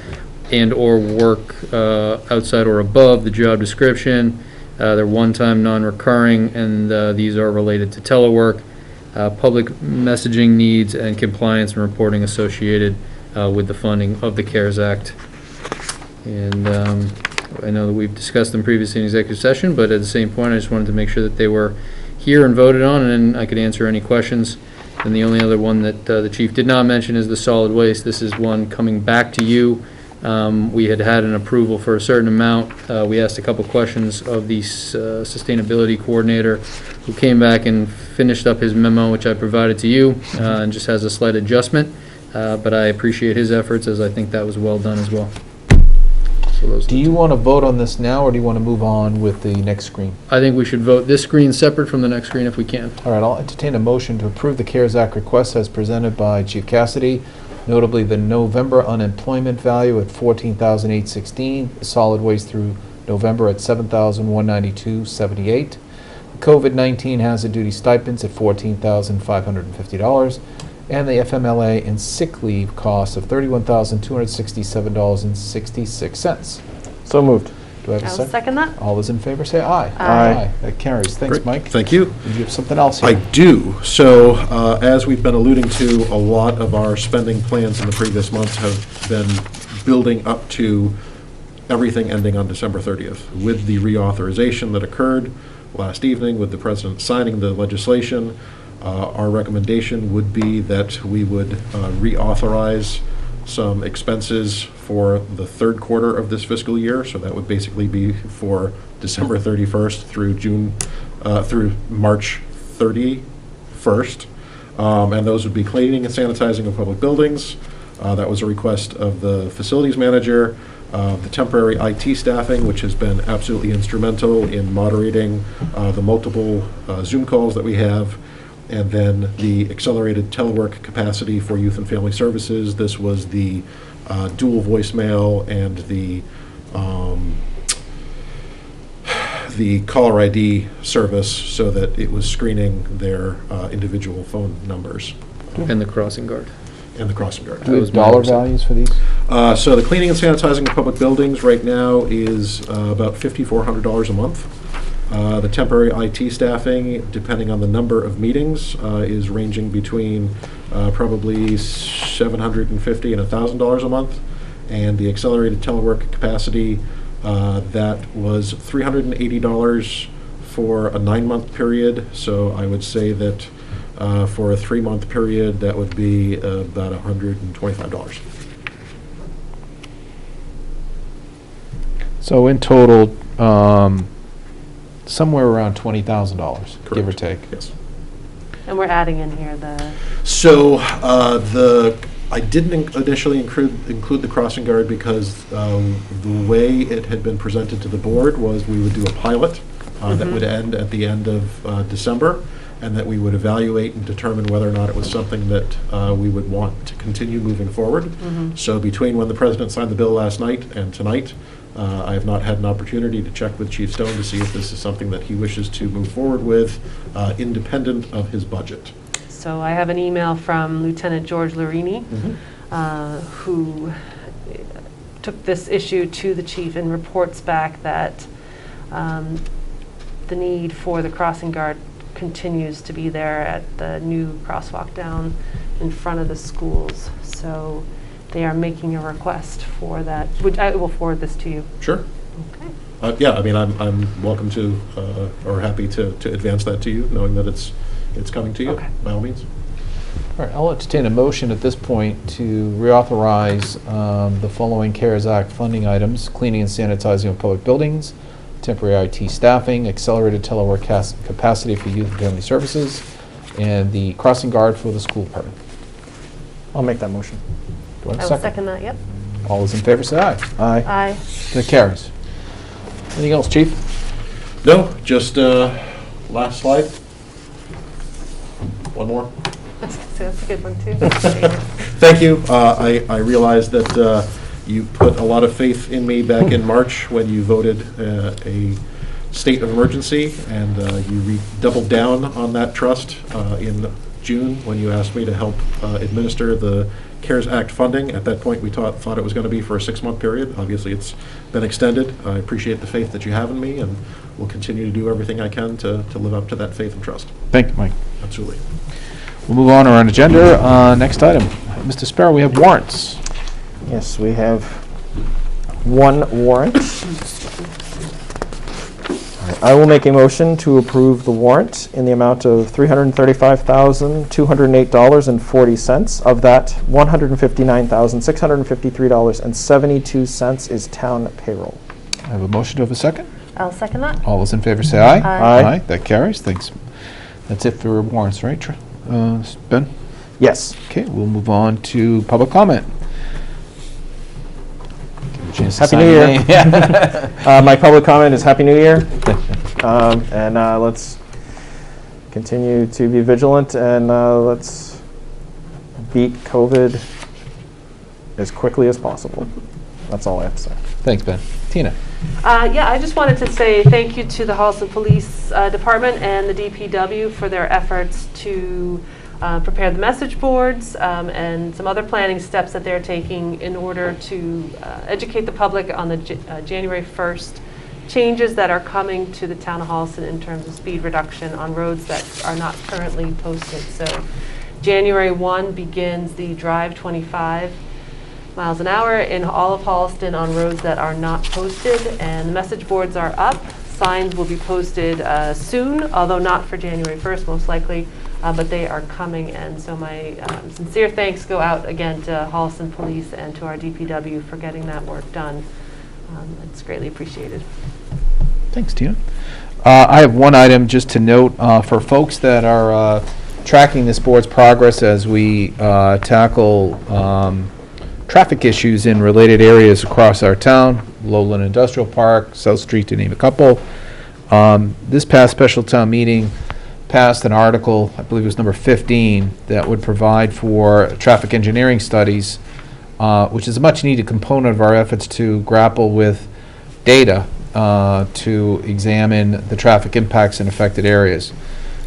Speaker 5: and or work outside or above the job description. They're one-time, non-recurring, and these are related to telework, public messaging needs, and compliance and reporting associated with the funding of the CARES Act. And I know that we've discussed them previously in executive session, but at the same point, I just wanted to make sure that they were here and voted on, and I could answer any questions. And the only other one that the chief did not mention is the solid waste. This is one coming back to you. We had an approval for a certain amount. We asked a couple questions of the sustainability coordinator, who came back and finished up his memo, which I provided to you, and just has a slight adjustment. But I appreciate his efforts, as I think that was well done as well. So
Speaker 1: Do you want to vote on this now, or do you want to move on with the next screen?
Speaker 5: I think we should vote this screen separate from the next screen if we can.
Speaker 1: All right, I'll entertain a motion to approve the CARES Act request as presented by Chief Cassidy, notably the November unemployment value at $14,816, solid waste through November at $7,192.78, COVID-19 hazard duty stipends at $14,550, and the FMLA and sick leave costs of $31,267.66.
Speaker 3: So moved.
Speaker 1: Do I have a
Speaker 4: I'll
Speaker 1: second?
Speaker 4: second that.
Speaker 1: All those in favor say aye.
Speaker 3: Aye.
Speaker 1: That carries. Thanks,
Speaker 2: Great.
Speaker 1: Mike.
Speaker 2: Thank you.
Speaker 1: Did you have something else
Speaker 2: I
Speaker 1: here?
Speaker 2: do. So, as we've been alluding to, a lot of our spending plans in the previous months have been building up to everything ending on December 30th. With the reauthorization that occurred last evening, with the president signing the legislation, our recommendation would be that we would reauthorize some expenses for the third quarter of this fiscal year. So that would basically be for December 31st through March 31st. And those would be cleaning and sanitizing of public buildings. That was a request of the facilities manager. The temporary IT staffing, which has been absolutely instrumental in moderating the multiple Zoom calls that we have. And then the accelerated telework capacity for youth and family services. This was the dual voicemail and the caller ID service, so that it was screening their individual phone numbers.
Speaker 5: And the crossing guard.
Speaker 2: And the crossing guard.
Speaker 1: Do we have
Speaker 5: was my
Speaker 1: dollar
Speaker 5: understanding.
Speaker 1: values for these?
Speaker 2: So the cleaning and sanitizing of public buildings right now is about $5,400 a month. The temporary IT staffing, depending on the number of meetings, is ranging between probably $750 and $1,000 a month. And the accelerated telework capacity, that was $380 for a 9-month period. So I would say that for a 3-month period, that would be about $125.
Speaker 1: So in total, somewhere around $20,000, give or
Speaker 2: Correct.
Speaker 1: take.
Speaker 2: Yes.
Speaker 4: And we're adding in here the,
Speaker 2: So I didn't initially include the crossing guard because the way it had been presented to the board was we would do a pilot that would end at the end of December, and that we would evaluate and determine whether or not it was something that we would want to continue moving forward. So between when the president signed the bill last night and tonight, I have not had an opportunity to check with Chief Stone to see if this is something that he wishes to move forward with, independent of his budget.
Speaker 4: so I have an email from Lieutenant George Larini, who took this issue to the chief and reports back that the need for the crossing guard continues to be there at the new crosswalk down in front of the schools. So they are making a request for that, which I will forward this to you.
Speaker 2: Sure.
Speaker 4: Okay.
Speaker 2: Yeah, I mean, I'm welcome to, or happy to advance that to you, knowing that it's coming to you,
Speaker 4: Okay.
Speaker 2: by all means.
Speaker 1: All right, I'll entertain a motion at this point to reauthorize the following CARES Act funding items: cleaning and sanitizing of public buildings, temporary IT staffing, accelerated telework capacity for youth and family services, and the crossing guard for the school department.
Speaker 3: I'll make that motion.
Speaker 1: Do I have
Speaker 4: I
Speaker 1: a
Speaker 4: will
Speaker 1: second?
Speaker 4: second that, yep.
Speaker 1: All those in favor say aye.
Speaker 3: Aye.
Speaker 4: Aye.
Speaker 1: That carries. Anything else, Chief?
Speaker 2: No, just last slide. One more.
Speaker 4: That's a good one, too.
Speaker 2: Thank you. I realize that you put a lot of faith in me back in March when you voted a state of emergency, and you doubled down on that trust in June when you asked me to help administer the CARES Act funding. At that point, we thought it was going to be for a 6-month period. Obviously, it's been extended. I appreciate the faith that you have in me, and will continue to do everything I can to live up to that faith and trust.
Speaker 1: Thank you, Mike.
Speaker 2: Absolutely.
Speaker 1: We'll move on to our agenda. Next item. Mr. Sparrow, we have warrants.
Speaker 3: Yes, we have one warrant. I will make a motion to approve the warrant in the amount of $335,208.40. Of that, $159,653.72 is town payroll.
Speaker 1: I have a motion. Do I have a second?
Speaker 4: I'll second that.
Speaker 1: All those in favor say aye.
Speaker 4: Aye.
Speaker 3: Aye.
Speaker 1: That carries. Thanks. That's it for warrants, right, Ben?
Speaker 3: Yes.
Speaker 1: Okay, we'll move on to public comment. Give you a chance to
Speaker 3: Happy
Speaker 1: sign
Speaker 3: New
Speaker 1: your
Speaker 3: Year.
Speaker 1: name. Yeah.
Speaker 3: My public comment is Happy New Year. And let's continue to be vigilant, and let's beat COVID as quickly as possible. That's all I have to say.
Speaker 1: Thanks, Ben. Tina?
Speaker 4: Yeah, I just wanted to say thank you to the Holliston Police Department and the DPW for their efforts to prepare the message boards, and some other planning steps that they're taking in order to educate the public on the January 1st changes that are coming to the town of Holliston in terms of speed reduction on roads that are not currently posted. So January 1 begins the Drive 25 miles an hour in all of Holliston on roads that are not posted, and the message boards are up. Signs will be posted soon, although not for January 1st most likely, but they are coming, and so my sincere thanks go out again to Holliston Police and to our DPW for getting that work done. It's greatly appreciated.
Speaker 1: Thanks, Tina. I have one item just to note for folks that are tracking this board's progress as we tackle traffic issues in related areas across our town, Lowland Industrial Park, South Street, to name a couple. This past special town meeting passed an article, I believe it was number 15, that would provide for traffic engineering studies, which is a much needed component of our efforts to grapple with data to examine the traffic impacts in affected areas.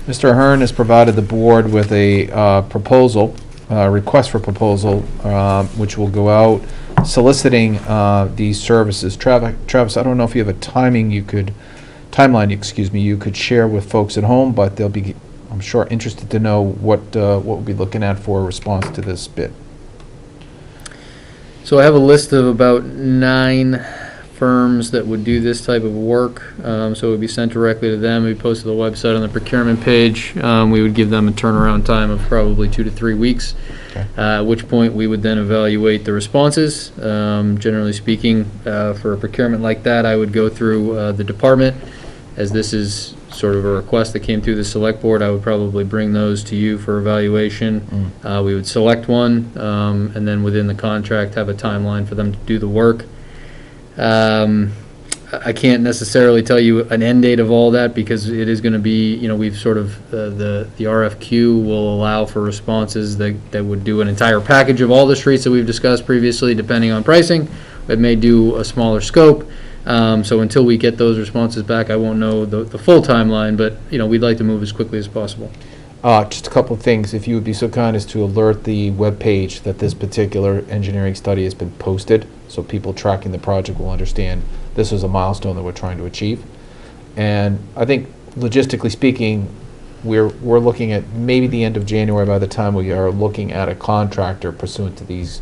Speaker 1: Mr. Ahern has provided the board with a proposal, request for proposal, which will go out soliciting these services. Travis, I don't know if you have a timeline you could share with folks at home, but they'll be, I'm sure, interested to know what we'll be looking at for a response to this bid.
Speaker 5: So I have a list of about 9 firms that would do this type of work. So it would be sent directly to them. We post to the website on the procurement page. We would give them a turnaround time of probably 2 to 3 weeks.
Speaker 1: Okay.
Speaker 5: At which point we would then evaluate the responses. Generally speaking, for a procurement like that, I would go through the department. As this is sort of a request that came through the select board, I would probably bring those to you for evaluation. We would select one, and then within the contract have a timeline for them to do the work. I can't necessarily tell you an end date of all that because it is going to be, we've sort of, the RFQ will allow for responses that would do an entire package of all the streets that we've discussed previously, depending on pricing. It may do a smaller scope. So until we get those responses back, I won't know the full timeline, but, we'd like to move as quickly as possible.
Speaker 1: Just a couple of things, if you would be so kind as to alert the webpage that this particular engineering study has been posted, so people tracking the project will understand this is a milestone that we're trying to achieve. And I think, logistically speaking, we're looking at maybe the end of January by the time we are looking at a contractor pursuant to this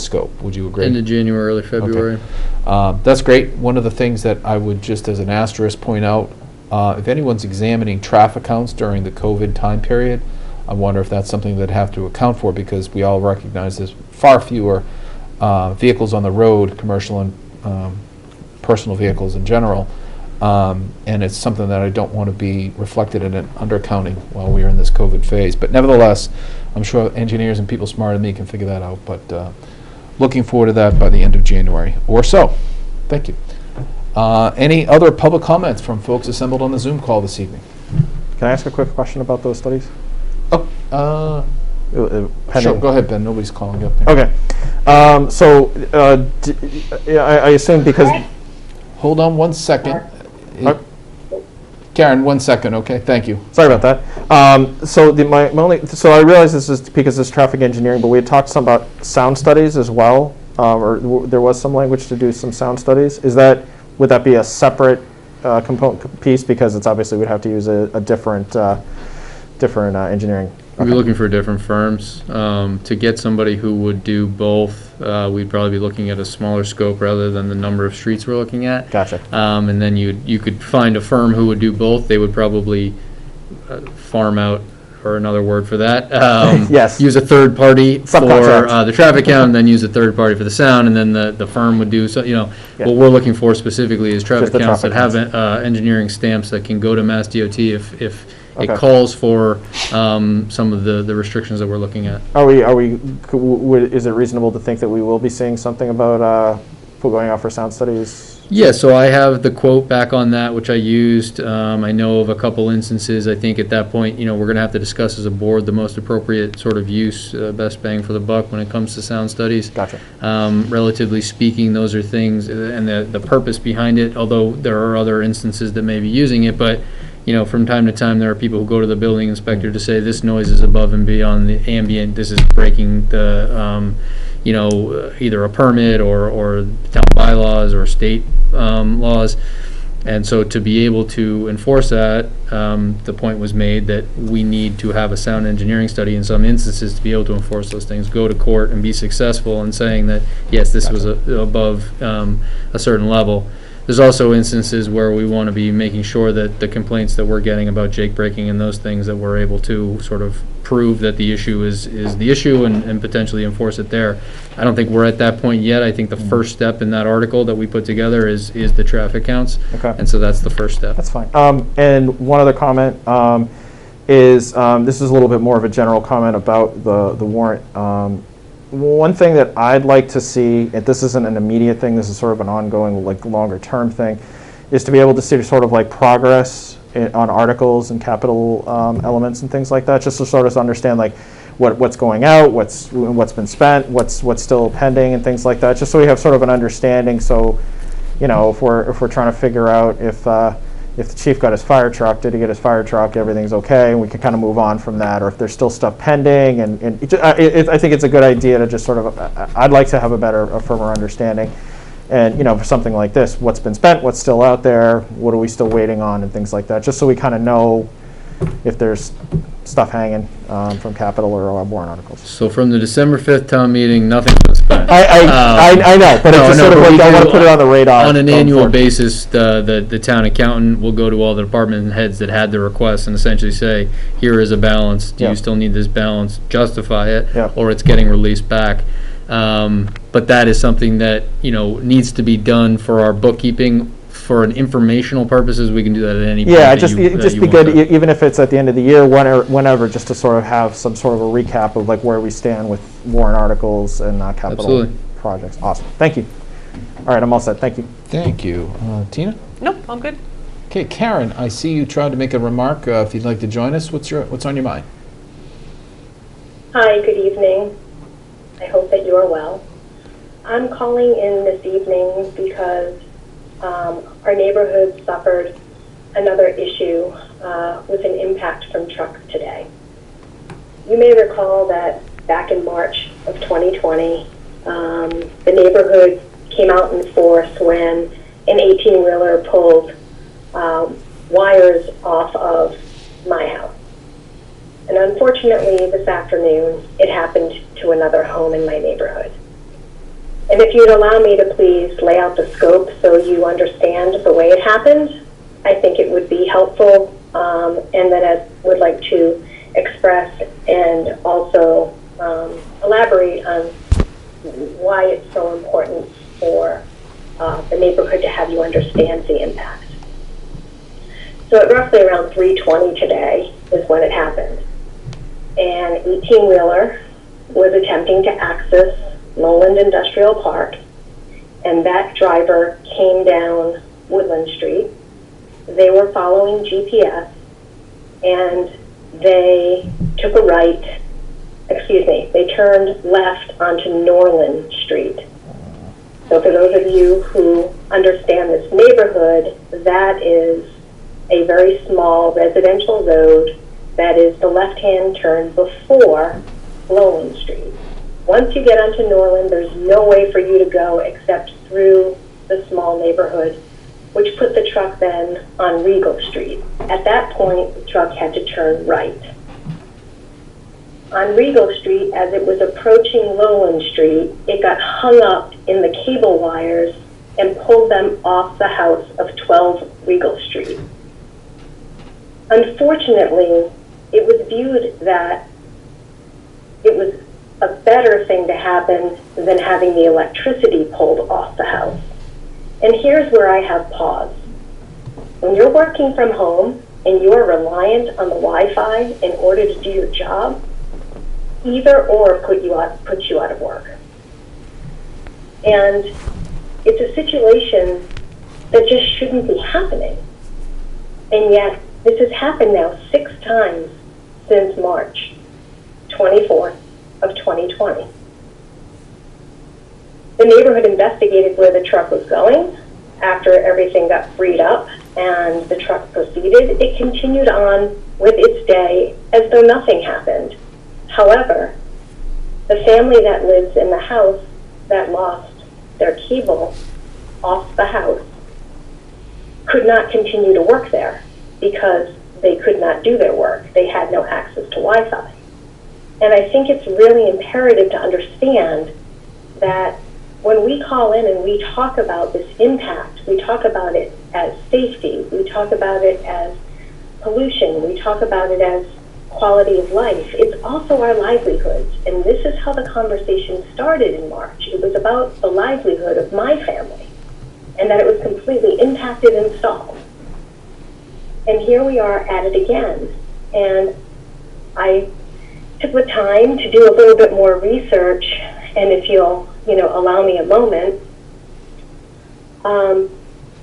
Speaker 1: scope. Would you agree?
Speaker 5: End of January, early February.
Speaker 1: Okay. That's great. One of the things that I would just as an asterisk point out, if anyone's examining traffic counts during the COVID time period, I wonder if that's something they'd have to account for, because we all recognize there's far fewer vehicles on the road, commercial and personal vehicles in general, and it's something that I don't want to be reflected in an undercounting while we are in this COVID phase. But nevertheless, I'm sure engineers and people smarter than me can figure that out, but looking forward to that by the end of January or so. Thank you. Any other public comments from folks assembled on the Zoom call this evening?
Speaker 3: Can I ask a quick question about those studies?
Speaker 1: Oh,
Speaker 3: Pending.
Speaker 1: sure, go ahead, Ben. Nobody's calling you up there.
Speaker 3: Okay. I assume because...
Speaker 1: Hold on one second. Karen, 1 second, okay? Thank you.
Speaker 3: Sorry about that. So I realize this is because it's traffic engineering, but we had talked some about sound studies as well, or there was some language to do some sound studies. Would that be a separate component piece, because it's obviously we'd have to use a different engineering?
Speaker 5: We'd be looking for different firms. To get somebody who would do both, we'd probably be looking at a smaller scope rather than the number of streets we're looking at.
Speaker 3: Gotcha.
Speaker 5: And then you could find a firm who would do both. They would probably farm out, or another word for that.
Speaker 3: Yes.
Speaker 5: Use a third party for
Speaker 3: Subcontract.
Speaker 5: the traffic count, and then use a third party for the sound, and then the firm would do, so,
Speaker 3: Yeah.
Speaker 5: what we're looking for specifically is traffic
Speaker 3: the
Speaker 5: counts that
Speaker 3: traffic
Speaker 5: have engineering stamps that can go to Mass DOT if it
Speaker 3: Okay.
Speaker 5: calls for some of the restrictions that we're looking at.
Speaker 3: Is it reasonable to think that we will be seeing something about going out for sound studies?
Speaker 5: Yeah, so I have the quote back on that, which I used. I know of a couple instances. I think at that point, we're going to have to discuss as a board the most appropriate sort of use, best bang for the buck when it comes to sound studies.
Speaker 3: Gotcha.
Speaker 5: Relatively speaking, those are things, and the purpose behind it, although there are other instances that may be using it, but from time to time, there are people who go to the building inspector to say this noise is above and beyond the ambient, this is breaking the, either a permit or town bylaws or state laws. And so to be able to enforce that, the point was made that we need to have a sound engineering study in some instances to be able to enforce those things, go to court and be successful in saying that, yes, this was above a certain level. There's also instances where we want to be making sure that the complaints that we're getting about jake breaking and those things, that we're able to sort of prove that the issue is the issue and potentially enforce it there. I don't think we're at that point yet. I think the first step in that article that we put together is the traffic counts.
Speaker 3: Okay.
Speaker 5: And so that's the first step.
Speaker 3: That's fine. And one other comment is, this is a little bit more of a general comment about the warrant. One thing that I'd like to see, and this isn't an immediate thing, this is sort of an ongoing, like, longer term thing, is to be able to see sort of like progress on articles and capital elements and things like that, just to sort of understand like what's going out, what's been spent, what's still pending and things like that, just so we have sort of an understanding. So, if we're trying to figure out if the chief got his fire truck, did he get his fire truck, everything's okay, and we can kind of move on from that, or if there's still stuff pending, and I think it's a good idea to just sort of, I'd like to have a firmer understanding, and, for something like this, what's been spent, what's still out there, what are we still waiting on, and things like that, just so we kind of know if there's stuff hanging from capital or warrant articles.
Speaker 5: So from the December 5th town meeting, nothing's been spent.
Speaker 3: I know, but it's just sort of like, I want to put it on the radar.
Speaker 5: On an
Speaker 3: going
Speaker 5: annual
Speaker 3: forward.
Speaker 5: basis, the town accountant will go to all the department heads that had the request and essentially say, here is a balance, do
Speaker 3: Yeah.
Speaker 5: you still need this balance, justify it,
Speaker 3: Yeah.
Speaker 5: or it's getting released back. But that is something that, needs to be done for our bookkeeping. For an informational purposes, we can do that at any point.
Speaker 3: Yeah,
Speaker 5: that you-
Speaker 3: it'd
Speaker 5: that
Speaker 3: just
Speaker 5: you
Speaker 3: be
Speaker 5: want
Speaker 3: good,
Speaker 5: to.
Speaker 3: even if it's at the end of the year, whenever, just to sort of have some sort of a recap of like where we stand with warrant articles and capital
Speaker 5: Absolutely.
Speaker 3: projects. Awesome, thank you. All right, I'm all set, thank you.
Speaker 1: Thank you. Tina?
Speaker 4: Nope, I'm good.
Speaker 1: Okay, Karen, I see you tried to make a remark. If you'd like to join us, what's on your mind?
Speaker 6: Hi, good evening. I hope that you are well. I'm calling in this evening because our neighborhood suffered another issue with an impact from trucks today. You may recall that back in March of 2020, the neighborhood came out in force when an 18-wheeler pulled wires off of my house. And unfortunately, this afternoon, it happened to another home in my neighborhood. And if you'd allow me to please lay out the scope so you understand the way it happened, I think it would be helpful. And then I would like to express and also elaborate on why it's so important for the neighborhood to have you understand the impact. So at roughly around 3:20 today is when it happened. An 18-wheeler was attempting to access Lowland Industrial Park, and that driver came down Woodland Street. They were following GPS, and they took a right, they turned left onto Norland Street. So for those of you who understand this neighborhood, that is a very small residential road that is the left-hand turn before Lowland Street. Once you get onto Norland, there's no way for you to go except through the small neighborhood, which put the truck then on Regal Street. At that point, the truck had to turn right. On Regal Street, as it was approaching Lowland Street, it got hung up in the cable wires and pulled them off the house of 12 Regal Street. Unfortunately, it was viewed that it was a better thing to happen than having the electricity pulled off the house. And here's where I have pause. When you're working from home and you're reliant on the Wi-Fi in order to do your job, either or puts you out of work. And it's a situation that just shouldn't be happening. And yet, this has happened now 6 times since March 24th of 2020. The neighborhood investigated where the truck was going after everything got freed up, and the truck proceeded. It continued on with its day as though nothing happened. However, the family that lives in the house that lost their cable off the house could not continue to work there because they could not do their work. They had no access to Wi-Fi. And I think it's really imperative to understand that when we call in and we talk about this impact, we talk about it as safety, we talk about it as pollution, we talk about it as quality of life, it's also our livelihoods. And this is how the conversation started in March. It was about the livelihood of my family and that it was completely impacted and stalled. And here we are at it again. And I took the time to do a little bit more research, and if you'll, allow me a moment,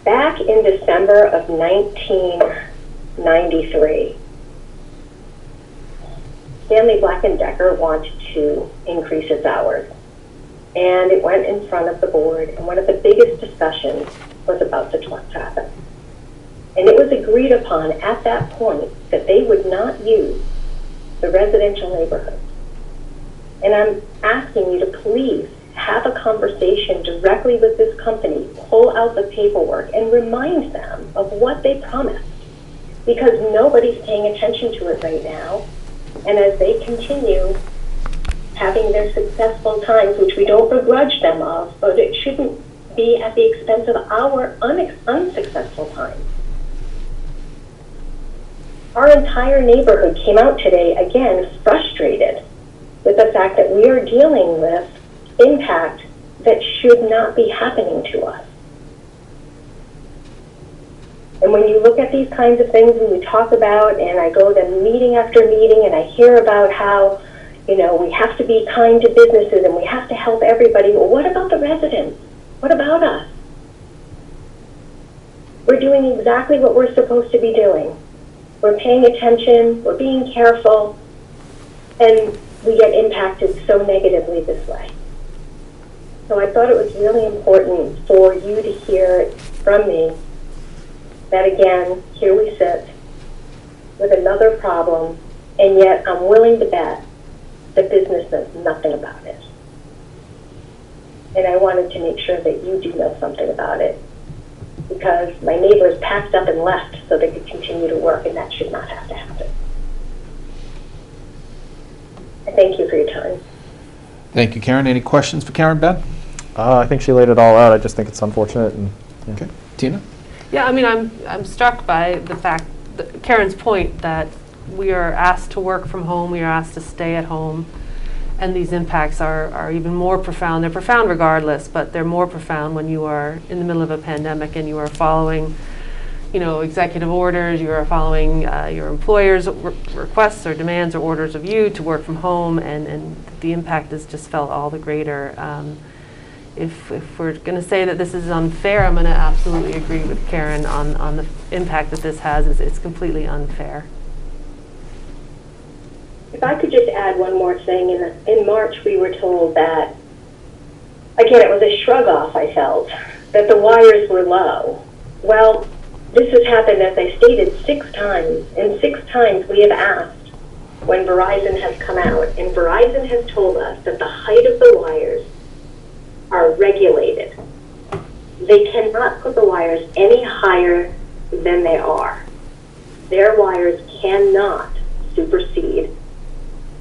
Speaker 6: back in December of 1993, Stanley Black & Decker wanted to increase its hours, and it went in front of the board, and one of the biggest discussions was about the truck traffic. And it was agreed upon at that point that they would not use the residential neighborhoods. And I'm asking you to please have a conversation directly with this company, pull out the paperwork, and remind them of what they promised. Because nobody's paying attention to it right now. And as they continue having their successful times, which we don't begrudge them of, but it shouldn't be at the expense of our unsuccessful times. Our entire neighborhood came out today, again, frustrated with the fact that we are dealing with impact that should not be happening to us. And when you look at these kinds of things and we talk about, and I go to meeting after meeting and I hear about how, we have to be kind to businesses and we have to help everybody. Well, what about the residents? What about us? We're doing exactly what we're supposed to be doing. We're paying attention, we're being careful, and we get impacted so negatively this way. So I thought it was really important for you to hear from me that, again, here we sit with another problem, and yet I'm willing to bet that business knows nothing about it. And I wanted to make sure that you do know something about it, because my neighbors packed up and left so they could continue to work, and that should not have to happen. I thank you for your time.
Speaker 1: Thank you, Karen. Any questions for Karen, Ben?
Speaker 3: I think she laid it all out. I just think it's unfortunate. And yeah.
Speaker 1: Okay. Tina?
Speaker 4: Yeah, I mean, I'm struck by the fact, Karen's point, that we are asked to work from home, we are asked to stay at home, and these impacts are even more profound. They're profound regardless, but they're more profound when you are in the middle of a pandemic and you are following, executive orders, you are following your employer's requests or demands or orders of you to work from home, and the impact is just felt all the greater. If we're going to say that this is unfair, I'm going to absolutely agree with Karen on the impact that this has. It's completely unfair.
Speaker 6: If I could just add one more thing. In March, we were told that, again, it was a shrug off, I felt, that the wires were low. Well, this has happened, as I stated, 6 times. And 6 times we have asked when Verizon has come out. And Verizon has told us that the height of the wires are regulated. They cannot put the wires any higher than they are. Their wires cannot supersede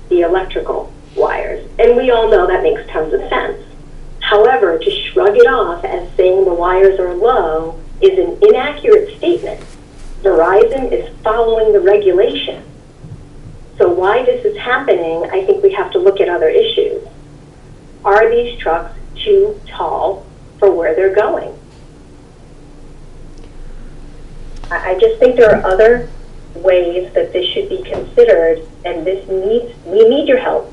Speaker 6: the electrical wires. And we all know that makes tons of sense. However, to shrug it off as saying the wires are low is an inaccurate statement. Verizon is following the regulation. So why this is happening, I think we have to look at other issues. Are these trucks too tall for where they're going? I just think there are other ways that this should be considered, and we need your help.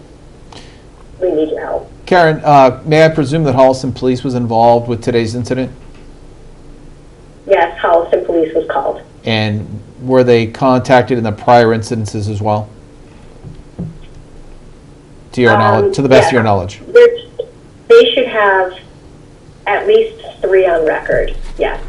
Speaker 6: We need your help.
Speaker 1: Karen, may I presume that Holliston Police was involved with today's incident?
Speaker 6: Yes, Holliston Police was called.
Speaker 1: And were they contacted in the prior incidences as well? To your knowledge, to the best of your knowledge.
Speaker 6: They should have at least 3 on record, yes.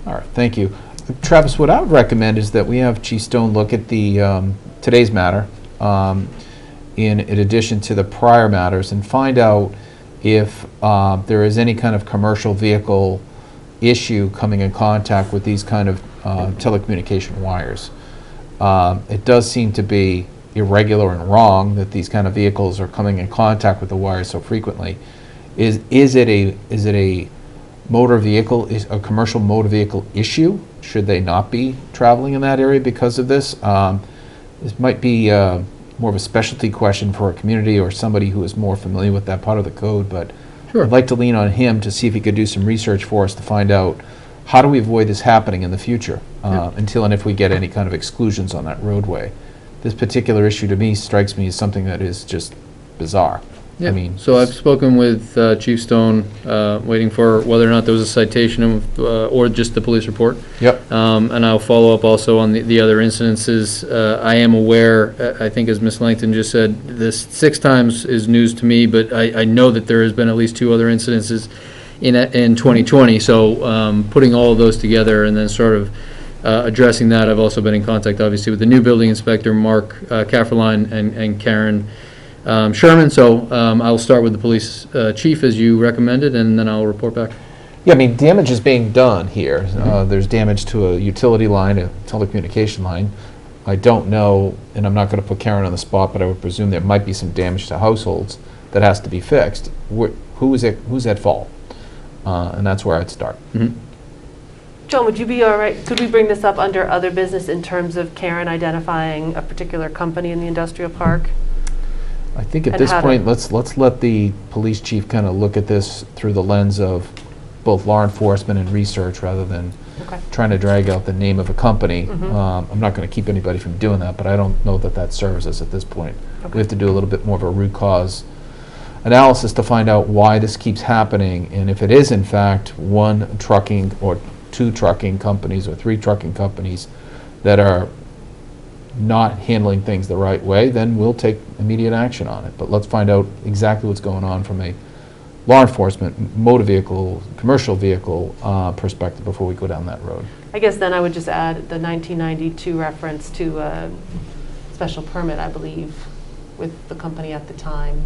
Speaker 1: All right, thank you. Travis, what I would recommend is that we have Chief Stone look at the, today's matter, in addition to the prior matters, and find out if there is any kind of commercial vehicle issue coming in contact with these kind of telecommunication wires. It does seem to be irregular and wrong that these kind of vehicles are coming in contact with the wires so frequently. Is it a motor vehicle, is a commercial motor vehicle issue? Should they not be traveling in that area because of this? This might be more of a specialty question for a community or somebody who is more familiar with that part of the code, but
Speaker 5: Sure.
Speaker 1: I'd like to lean on him to see if he could do some research for us to find out how do we avoid this happening in the future, until and if we get any kind of exclusions on that roadway. This particular issue to me strikes me as something that is just bizarre.
Speaker 5: Yeah.
Speaker 1: I mean,
Speaker 5: So I've spoken with Chief Stone, waiting for whether or not there was a citation or just the police report.
Speaker 1: Yep.
Speaker 5: And I'll follow up also on the other incidences. I am aware, I think as Ms. Langton just said, this 6 times is news to me, but I know that there has been at least 2 other incidences in 2020. So putting all of those together and then sort of addressing that, I've also been in contact, obviously, with the new building inspector, Mark Kafferline, and Karen Sherman. So I'll start with the police chief as you recommended, and then I'll report back.
Speaker 1: yeah, I mean, damage is being done here. There's damage to a utility line, a telecommunication line. I don't know, and I'm not going to put Karen on the spot, but I would presume there might be some damage to households that has to be fixed. Who's at fault? And that's where I'd start.
Speaker 4: Joan, would you be all right, could we bring this up under other business in terms of Karen identifying a particular company in the industrial park?
Speaker 1: I think at
Speaker 4: And
Speaker 1: this
Speaker 4: how to-
Speaker 1: point, let's let the police chief kind of look at this through the lens of both law enforcement and research, rather than
Speaker 4: Okay.
Speaker 1: trying to drag out the name of a company. I'm not going to keep anybody from doing that, but I don't know that that serves us at this point. We have to do a little bit more of a root cause analysis to find out why this keeps happening, and if it is in fact 1 trucking or 2 trucking companies or 3 trucking companies that are not handling things the right way, then we'll take immediate action on it. But let's find out exactly what's going on from a law enforcement, motor vehicle, commercial vehicle perspective before we go down that road.
Speaker 4: I guess then I would just add the 1992 reference to a special permit, I believe, with the company at the time.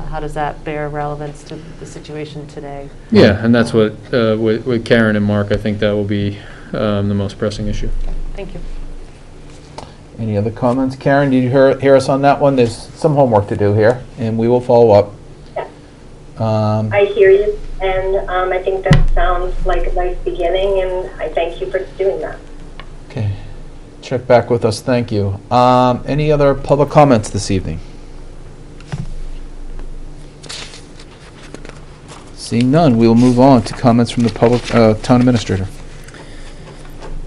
Speaker 4: How does that bear relevance to the situation today?
Speaker 5: Yeah, and that's what, with Karen and Mark, I think that will be the most pressing issue.
Speaker 4: Thank you.
Speaker 1: Any other comments? Karen, did you hear us on that one? There's some homework to do here, and we will follow up.
Speaker 6: Yeah. I hear you, and I think that sounds like a nice beginning, and I thank you for doing that.
Speaker 1: Okay. Check back with us. Thank you. Any other public comments this evening? Seeing none, we will move on to comments from the public, town administrator.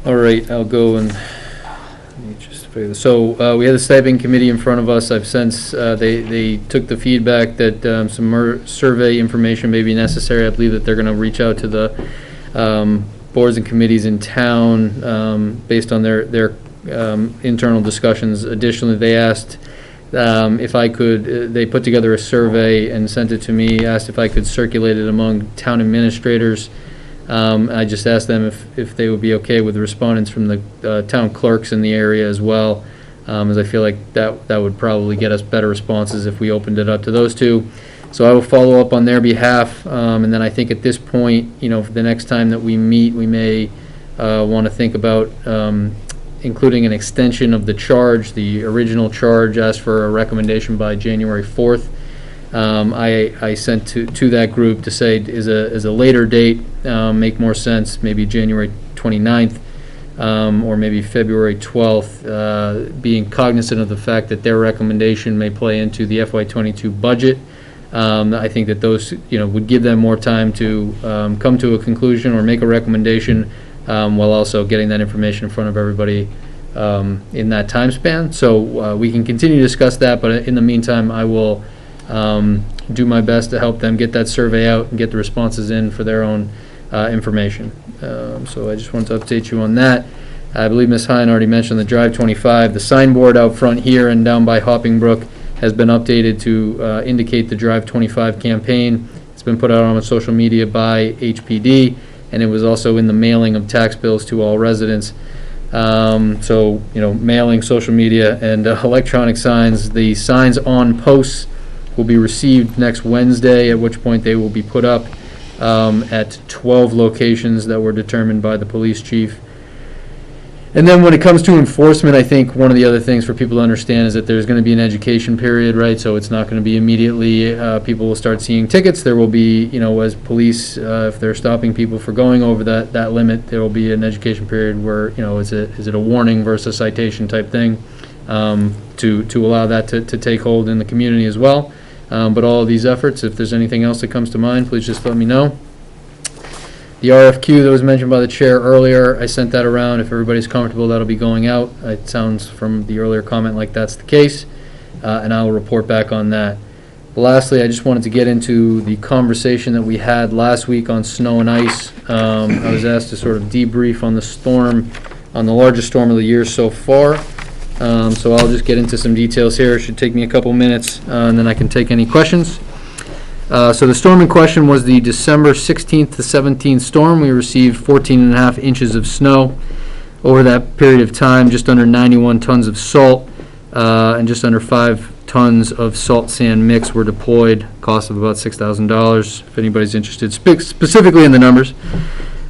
Speaker 5: All right, I'll go and, let me just figure this. So we had the stipend committee in front of us. I've since, they took the feedback that some survey information may be necessary. I believe that they're going to reach out to the boards and committees in town based on their internal discussions. Additionally, they asked if I could, they put together a survey and sent it to me, asked if I could circulate it among town administrators. I just asked them if they would be okay with the respondents from the town clerks in the area as well, as I feel like that would probably get us better responses if we opened it up to those two. So I will follow up on their behalf, and then I think at this point, you know, for the next time that we meet, we may want to think about including an extension of the charge. The original charge asked for a recommendation by January 4th. I sent to that group to say, is a later date make more sense, maybe January 29th, or maybe February 12th, being cognizant of the fact that their recommendation may play into the FY22 budget. I think that those, you know, would give them more time to come to a conclusion or make a recommendation, while also getting that information in front of everybody in that time span. So we can continue to discuss that, but in the meantime, I will do my best to help them get that survey out and get the responses in for their own information. So I just wanted to update you on that. I believe Ms. Hine already mentioned the Drive 25. The signboard out front here and down by Hopping Brook has been updated to indicate the Drive 25 campaign. It's been put out on social media by HPD. and it was also in the mailing of tax bills to all residents. So, mailing, social media, and electronic signs. The signs on posts will be received next Wednesday, at which point they will be put up at 12 locations that were determined by the police chief. And then when it comes to enforcement, I think one of the other things for people to understand is that there's going to be an education period, right? So it's not going to be immediately people will start seeing tickets. There will be, as police, if they're stopping people for going over that limit, there will be an education period where, is it a warning versus citation type thing, to allow that to take hold in the community as well. But all of these efforts, if there's anything else that comes to mind, please just let me know. The RFQ that was mentioned by the chair earlier, I sent that around. If everybody's comfortable, that'll be going out. It sounds from the earlier comment like that's the case, and I'll report back on that. Lastly, I just wanted to get into the conversation that we had last week on snow and ice. I was asked to sort of debrief on the storm, on the largest storm of the year so far. So I'll just get into some details here. It should take me a couple minutes, and then I can take any questions. So the storm in question was the December 16th to 17th storm. We received 14.5 inches of snow. Over that period of time, just under 91 tons of salt and just under 5 tons of salt sand mix were deployed, cost of about $6,000, if anybody's interested specifically in the numbers.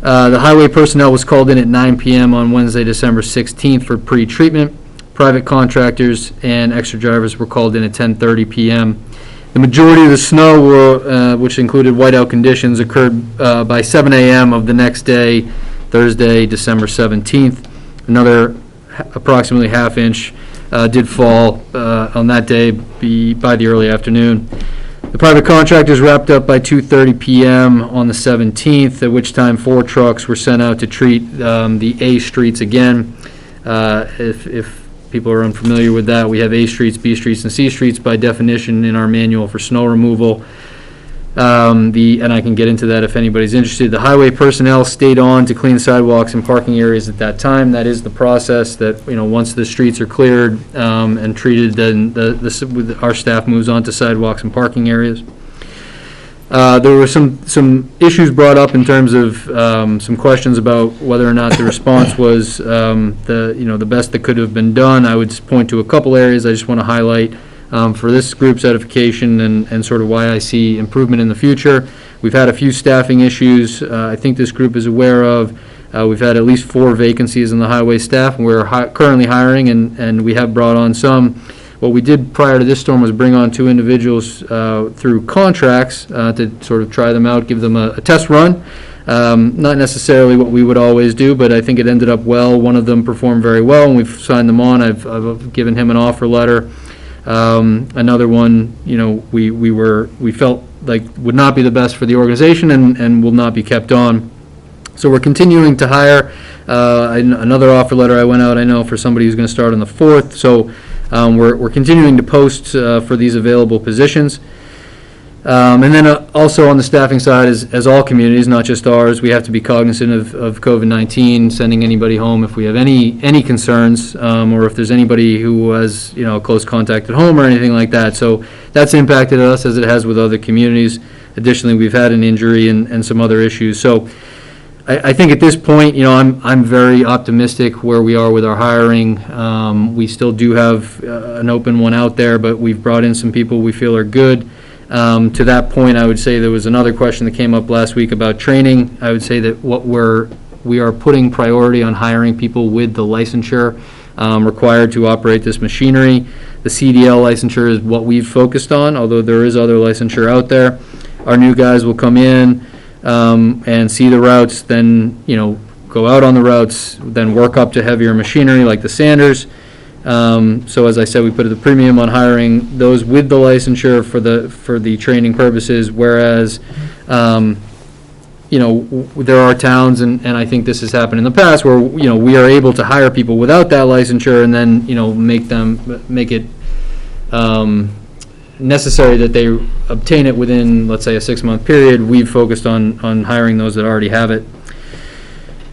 Speaker 5: The highway personnel was called in at 9 p.m. on Wednesday, December 16th for pre-treatment. Private contractors and extra drivers were called in at 10:30 p.m. The majority of the snow, which included whiteout conditions, occurred by 7 a.m. of the next day, Thursday, December 17th. Another approximately half inch did fall on that day by the early afternoon. The private contractors wrapped up by 2:30 p.m. on the 17th, at which time 4 trucks were sent out to treat the A streets again. If people are unfamiliar with that, we have A streets, B streets, and C streets by definition in our manual for snow removal. And I can get into that if anybody's interested. The highway personnel stayed on to clean sidewalks and parking areas at that time. That is the process that, once the streets are cleared and treated, then our staff moves on to sidewalks and parking areas. There were some issues brought up in terms of some questions about whether or not the response was the best that could have been done. I would just point to a couple areas I just want to highlight for this group's edification and sort of why I see improvement in the future. We've had a few staffing issues I think this group is aware of. We've had at least 4 vacancies in the highway staff, and we're currently hiring, and we have brought on some. What we did prior to this storm was bring on 2 individuals through contracts to sort of try them out, give them a test run. Not necessarily what we would always do, but I think it ended up well. One of them performed very well, and we've signed them on. I've given him an offer letter. Another one, we felt like would not be the best for the organization and will not be kept on. So we're continuing to hire. Another offer letter I went out, I know, for somebody who's going to start on the 4th. So we're continuing to post for these available positions. And then also on the staffing side, as all communities, not just ours, we have to be cognizant of COVID-19, sending anybody home if we have any concerns, or if there's anybody who has close contact at home or anything like that. So that's impacted us as it has with other communities. Additionally, we've had an injury and some other issues. So I think at this point, I'm very optimistic where we are with our hiring. We still do have an open one out there, but we've brought in some people we feel are good. To that point, I would say there was another question that came up last week about training. I would say that we are putting priority on hiring people with the licensure required to operate this machinery. The CDL licensure is what we've focused on, although there is other licensure out there. Our new guys will come in and see the routes, then go out on the routes, then work up to heavier machinery like the sanders. So as I said, we put the premium on hiring those with the licensure for the training purposes, whereas there are towns, and I think this has happened in the past, where we are able to hire people without that licensure and then make it necessary that they obtain it within, let's say, a 6-month period. We've focused on hiring those that already have it.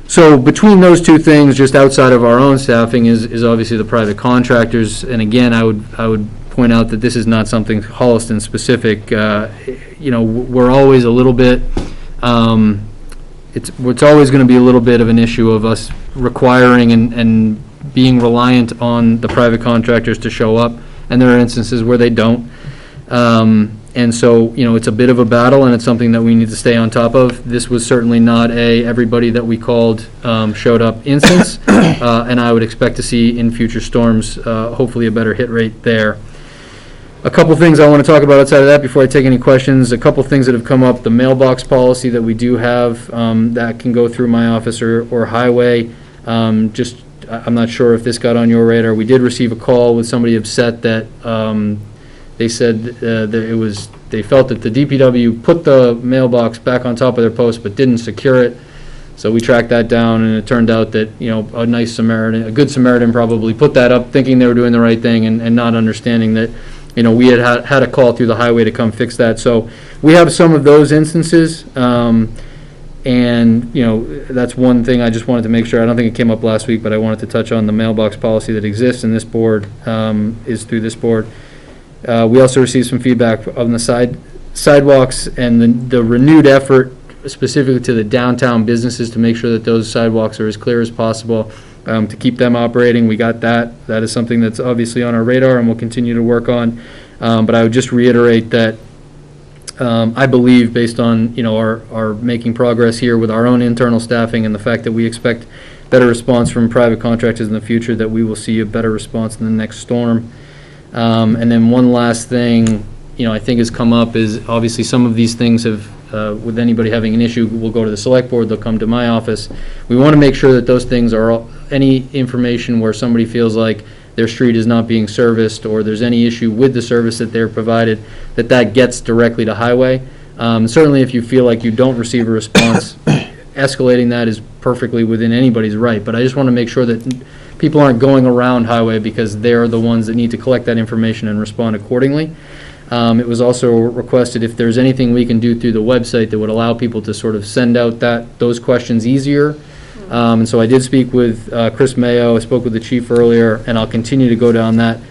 Speaker 5: So between those two things, just outside of our own staffing, is obviously the private contractors. And again, I would point out that this is not something Holliston specific. We're always a little bit it's always going to be a little bit of an issue of us requiring and being reliant on the private contractors to show up, and there are instances where they don't. And so, it's a bit of a battle, and it's something that we need to stay on top of. This was certainly not everybody that we called showed up instance, and I would expect to see in future storms, hopefully a better hit rate there. A couple things I want to talk about outside of that before I take any questions. A couple things that have come up. The mailbox policy that we do have that can go through my office or highway. I'm not sure if this got on your radar. We did receive a call with somebody upset that they said that they felt that the DPW put the mailbox back on top of their post but didn't secure it. So we tracked that down, and it turned out that, a good Samaritan probably put that up thinking they were doing the right thing and not understanding that, we had a call through the highway to come fix that. So we have some of those instances, and, that's one thing I just wanted to make sure. I don't think it came up last week, but I wanted to touch on the mailbox policy that exists in this board, is through this board. We also received some feedback on the sidewalks and the renewed effort specifically to the downtown businesses to make sure that those sidewalks are as clear as possible, to keep them operating. We got that. That is something that's obviously on our radar and we'll continue to work on. But I would just reiterate that I believe, based on our making progress here with our own internal staffing and the fact that we expect better response from private contractors in the future, that we will see a better response in the next storm. And then one last thing, I think has come up is obviously some of these things have, with anybody having an issue, will go to the select board, they'll come to my office. We want to make sure that those things are, any information where somebody feels like their street is not being serviced or there's any issue with the service that they're provided, that gets directly to highway. Certainly if you feel like you don't receive a response, escalating that is perfectly within anybody's right, but I just want to make sure that people aren't going around highway because they're the ones that need to collect that information and respond accordingly. It was also requested if there's anything we can do through the website that would allow people to sort of send out those questions easier. And so I did speak with Chris Mayo, I spoke with the chief earlier, and I'll continue to go down that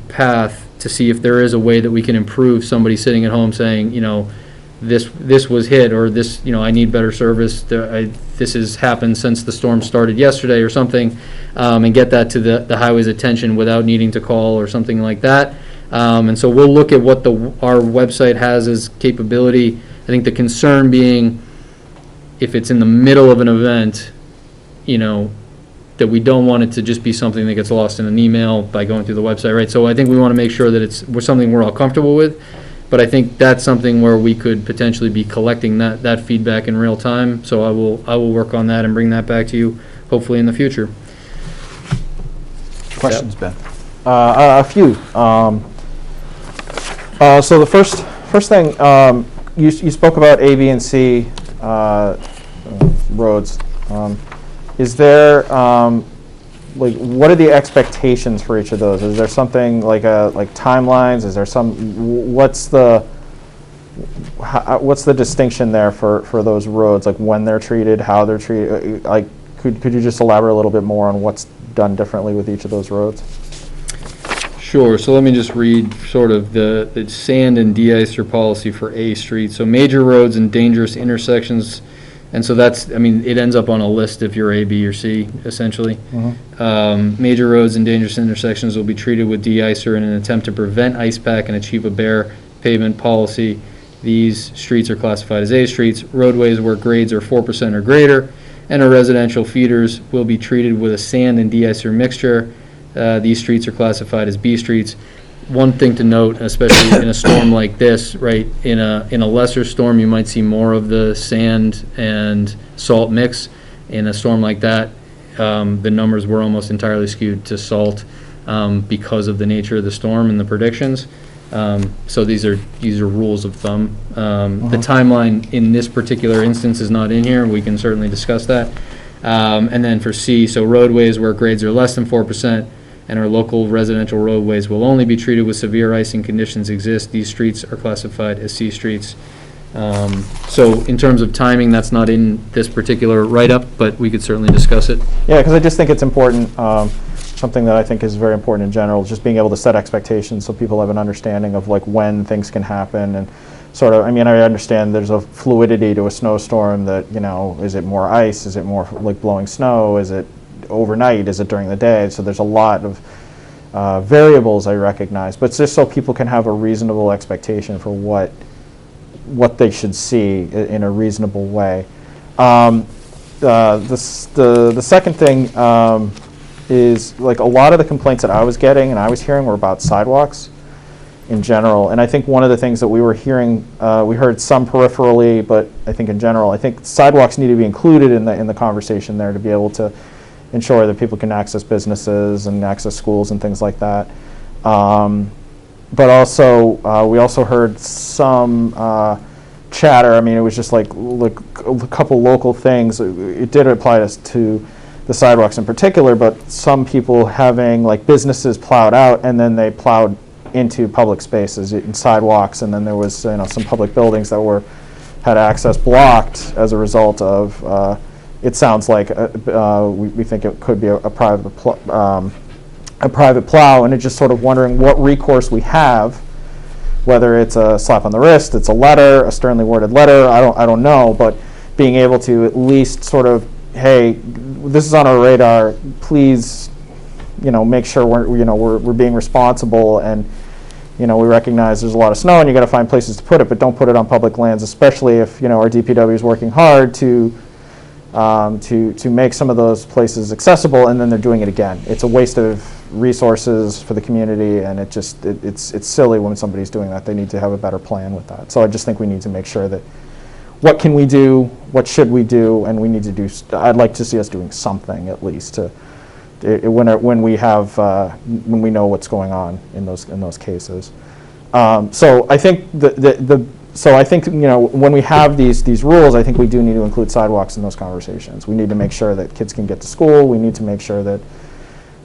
Speaker 5: path to see if there is a way that we can improve somebody sitting at home saying, this was hit, or this, I need better service, this has happened since the storm started yesterday or something, and get that to the highway's attention without needing to call or something like that. And so we'll look at what our website has as capability. I think the concern being, if it's in the middle of an event, that we don't want it to just be something that gets lost in an email by going through the website, right? So I think we want to make sure that it's something we're all comfortable with. But I think that's something where we could potentially be collecting that feedback in real time. So I will work on that and bring that back to you, hopefully in the future.
Speaker 1: Questions, Ben?
Speaker 3: A few. So the first thing, you spoke about A, B, and C roads. Is there what are the expectations for each of those? Is there something like timelines? Is there what's the distinction there for those roads? Like when they're treated, how they're treated? Like could you just elaborate a little bit more on what's done differently with each of those roads?
Speaker 5: Sure. So let me just read sort of the sand and de-icer policy for A Street. So major roads and dangerous intersections. And so it ends up on a list if you're A, B, or C, essentially. Mm-hmm. Major roads and dangerous intersections will be treated with de-icer in an attempt to prevent ice pack and achieve a bare pavement policy. These streets are classified as A streets. Roadways where grades are 4% or greater and are residential feeders will be treated with a sand and de-icer mixture. These streets are classified as B streets. One thing to note, especially in a storm like this, right, in a lesser storm, you might see more of the sand and salt mix. In a storm like that, the numbers were almost entirely skewed to salt because of the nature of the storm and the predictions. So these are rules of thumb. The timeline in this particular instance is not in here. We can certainly discuss that. And then for C, so roadways where grades are less than 4%, and our local residential roadways will only be treated with severe icing conditions exist. These streets are classified as C streets. So in terms of timing, that's not in this particular write-up, but we could certainly discuss it.
Speaker 3: Yeah, because I just think it's important, something that I think is very important in general, just being able to set expectations so people have an understanding of when things can happen. And sort of, I mean, I understand there's a fluidity to a snowstorm that, is it more ice? Is it more like blowing snow? Is it overnight? Is it during the day? So there's a lot of variables I recognize, but it's just so people can have a reasonable expectation for what they should see in a reasonable way. The second thing is, like, a lot of the complaints that I was getting and I was hearing were about sidewalks in general. And I think one of the things that we were hearing, we heard some peripherally, but I think in general, I think sidewalks need to be included in the conversation there to be able to ensure that people can access businesses and access schools and things like that. But also, we also heard some chatter. I mean, it was just like a couple local things. It did apply to the sidewalks in particular, but some people having like businesses plowed out and then they plowed into public spaces in sidewalks, and then there was some public buildings that had access blocked as a result of. It sounds like we think it could be a private plow, and it's just sort of wondering what recourse we have. Whether it's a slap on the wrist, it's a letter, a sternly worded letter, I don't know, but being able to at least sort of, hey, this is on our radar, please, make sure we're being responsible, and we recognize there's a lot of snow and you got to find places to put it, but don't put it on public lands, especially if our DPW is working hard to make some of those places accessible, and then they're doing it again. It's a waste of resources for the community, and it's silly when somebody's doing that. They need to have a better plan with that. So I just think we need to make sure that what can we do, what should we do, and we need to do. I'd like to see us doing something at least when we know what's going on in those cases. So I think when we have these rules, I think we do need to include sidewalks in those conversations. We need to make sure that kids can get to school. We need to make sure that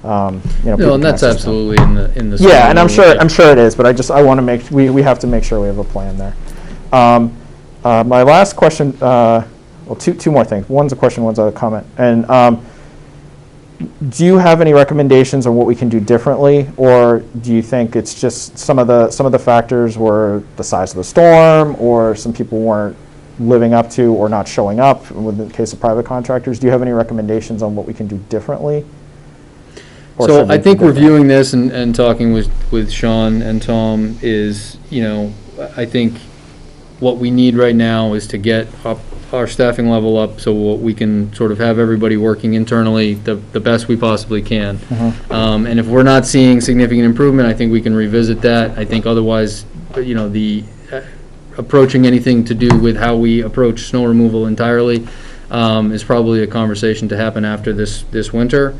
Speaker 5: No, and that's absolutely in the.
Speaker 3: Yeah, and I'm sure it is, but I want to we have to make sure we have a plan there. My last question, two more things. One's a question, one's a comment. And do you have any recommendations on what we can do differently, or do you think it's just some of the factors were the size of the storm, or some people weren't living up to or not showing up with the case of private contractors? Do you have any recommendations on what we can do differently?
Speaker 5: So I think reviewing this and talking with Sean and Tom is, I think what we need right now is to get up our staffing level up so we can sort of have everybody working internally the best we possibly can. And if we're not seeing significant improvement, I think we can revisit that. I think otherwise, the approaching anything to do with how we approach snow removal entirely is probably a conversation to happen after this winter.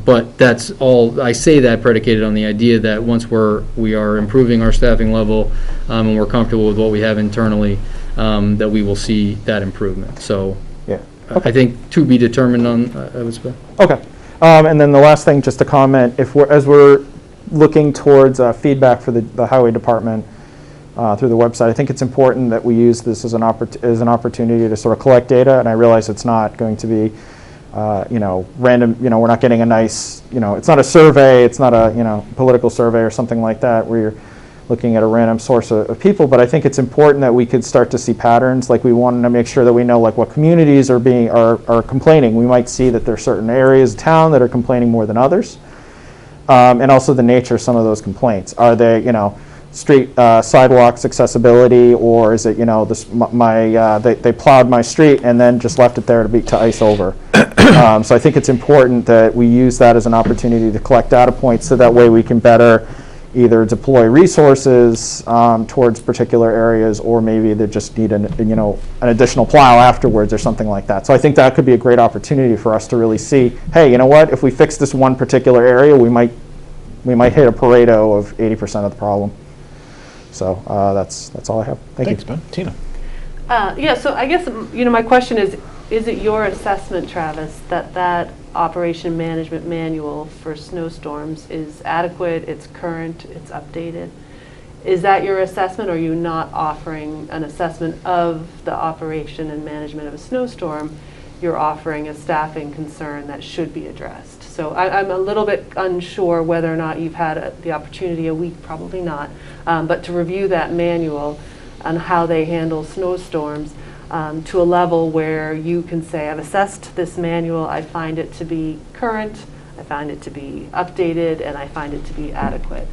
Speaker 5: But that's all, I say that predicated on the idea that once we are improving our staffing level and we're comfortable with what we have internally, that we will see that improvement. So
Speaker 3: yeah, okay.
Speaker 5: I think to be determined on, I would say.
Speaker 3: Okay. And then the last thing, just to comment, as we're looking towards feedback for the highway department through the website, I think it's important that we use this as an opportunity to sort of collect data. And I realize it's not going to be, random. We're not getting a nice, it's not a survey. It's not a political survey or something like that where you're looking at a random source of people. But I think it's important that we could start to see patterns. Like, we want to make sure that we know like what communities are complaining. We might see that there are certain areas of town that are complaining more than others, and also the nature of some of those complaints. Are they street sidewalks accessibility, or is it they plowed my street and then just left it there to ice over? So I think it's important that we use that as an opportunity to collect data points, so that way we can better either deploy resources towards particular areas, or maybe they just need an additional plow afterwards or something like that. So I think that could be a great opportunity for us to really see, hey, you know what, if we fix this one particular area, we might hit a Pareto of 80% of the problem. So that's all I have.
Speaker 1: Thanks, Ben. Tina.
Speaker 4: Yeah, so I guess, my question is it your assessment, Travis, that operation management manual for snowstorms is adequate, it's current, it's updated? Is that your assessment, or are you not offering an assessment of the operation and management of a snowstorm? You're offering a staffing concern that should be addressed. So I'm a little bit unsure whether or not you've had the opportunity, a week, probably not, but to review that manual on how they handle snowstorms to a level where you can say, I've assessed this manual, I find it to be current, I find it to be updated, and I find it to be adequate.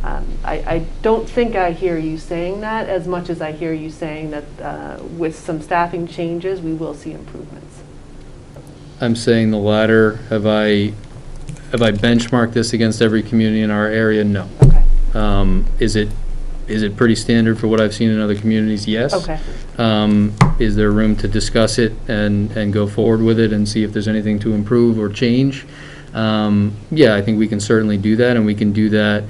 Speaker 4: I don't think I hear you saying that as much as I hear you saying that with some staffing changes, we will see improvements.
Speaker 5: I'm saying the latter. Have I benchmarked this against every community in our area? No.
Speaker 4: Okay.
Speaker 5: Is it pretty standard for what I've seen in other communities? Yes.
Speaker 4: Okay.
Speaker 5: Is there room to discuss it and go forward with it and see if there's anything to improve or change? Yeah, I think we can certainly do that, and we can do that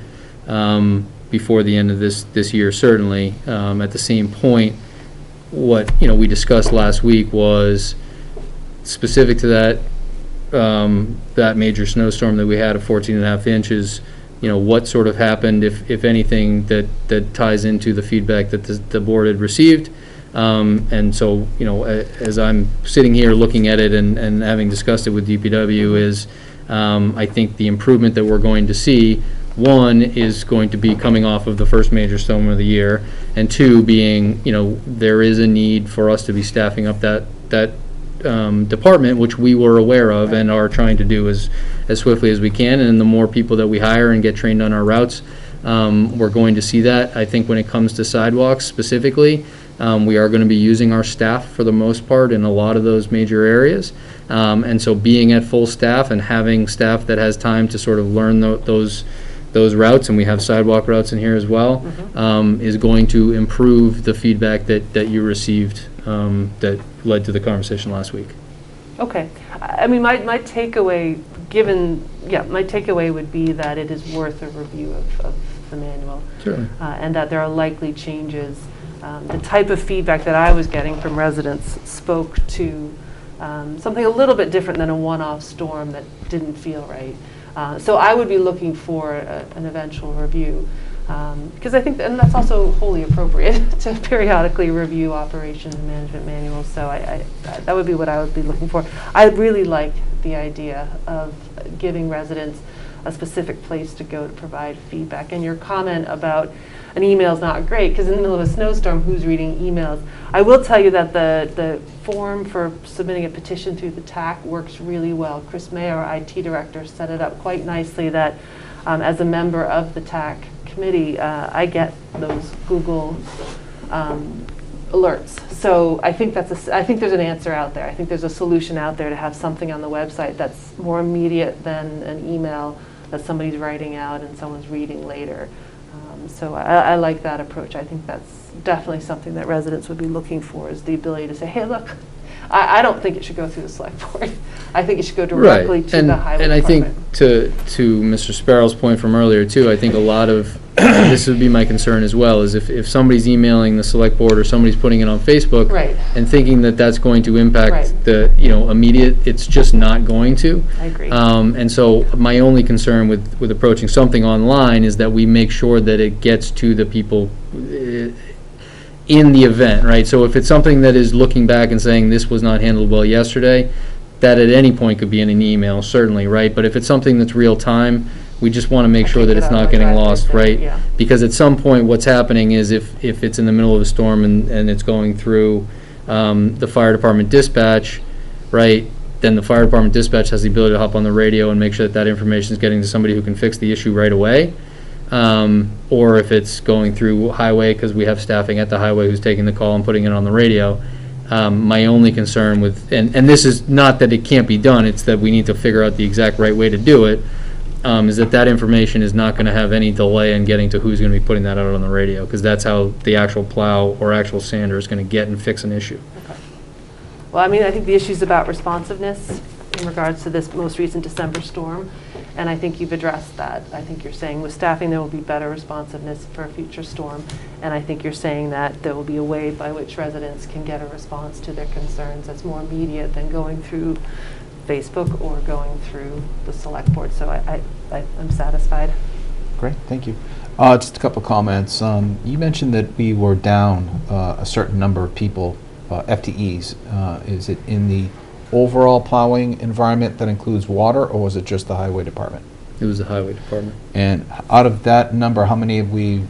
Speaker 5: before the end of this year, certainly. At the same point, what we discussed last week was specific to that major snowstorm that we had of 14.5 inches. What sort of happened, if anything, that ties into the feedback that the board had received. And so, as I'm sitting here looking at it and having discussed it with DPW, is I think the improvement that we're going to see, one, is going to be coming off of the first major storm of the year, and two, being, there is a need for us to be staffing up that department, which we were aware of and are trying to do as swiftly as we can. And the more people that we hire and get trained on our routes, we're going to see that. I think when it comes to sidewalks specifically, we are going to be using our staff for the most part in a lot of those major areas. And so being at full staff and having staff that has time to sort of learn those routes, and we have sidewalk routes in here as well, is going to improve the feedback that you received that led to the conversation last week.
Speaker 4: Okay. I mean, my takeaway, my takeaway would be that it is worth a review of the manual.
Speaker 5: Certainly.
Speaker 4: And that there are likely changes. The type of feedback that I was getting from residents spoke to something a little bit different than a one-off storm that didn't feel right. So I would be looking for an eventual review, because I think, and that's also wholly appropriate to periodically review operations and management manuals. So that would be what I would be looking for. I really like the idea of giving residents a specific place to go to provide feedback. And your comment about an email is not great, because in the middle of a snowstorm, who's reading emails? I will tell you that the form for submitting a petition through the TAC works really well. Chris May, our IT director, set it up quite nicely that as a member of the TAC committee, I get those Google alerts. So I think I think there's an answer out there. I think there's a solution out there to have something on the website that's more immediate than an email that somebody's writing out and someone's reading later. So I like that approach. I think that's definitely something that residents would be looking for, is the ability to say, hey, look, I don't think it should go through the select board. I think it should go directly to the highway
Speaker 5: department. And I think to Mr. Sparrow's point from earlier too, I think a lot of this would be my concern as well, is if somebody's emailing the select board or somebody's putting it on Facebook,
Speaker 4: right,
Speaker 5: and thinking that that's going to impact, right, the immediate, it's just not going to.
Speaker 4: I agree.
Speaker 5: And so my only concern with approaching something online is that we make sure that it gets to the people in the event, right? So if it's something that is looking back and saying this was not handled well yesterday, that at any point could be in an email, certainly, right? But if it's something that's real time, we just want to make sure that it's not getting lost, right?
Speaker 4: Yeah.
Speaker 5: Because at some point what's happening is if it's in the middle of a storm and it's going through the fire department dispatch, right, then the fire department dispatch has the ability to hop on the radio and make sure that information is getting to somebody who can fix the issue right away. Or if it's going through highway, because we have staffing at the highway who's taking the call and putting it on the radio. My only concern with, and this is not that it can't be done, it's that we need to figure out the exact right way to do it, is that information is not going to have any delay in getting to who's going to be putting that out on the radio, because that's how the actual plow or actual sander is going to get and fix an issue.
Speaker 4: Okay. Well, I mean, I think the issue is about responsiveness in regards to this most recent December storm, and I think you've addressed that. I think you're saying with staffing there will be better responsiveness for a future storm, and I think you're saying that there will be a way by which residents can get a response to their concerns that's more immediate than going through Facebook or going through the select board. So I'm satisfied.
Speaker 1: Great, thank you. Just a couple comments. You mentioned that we were down a certain number of people, FTEs. Is it in the overall plowing environment that includes water, or was it just the highway department?
Speaker 5: It was the highway department.
Speaker 1: And out of that number, how many have we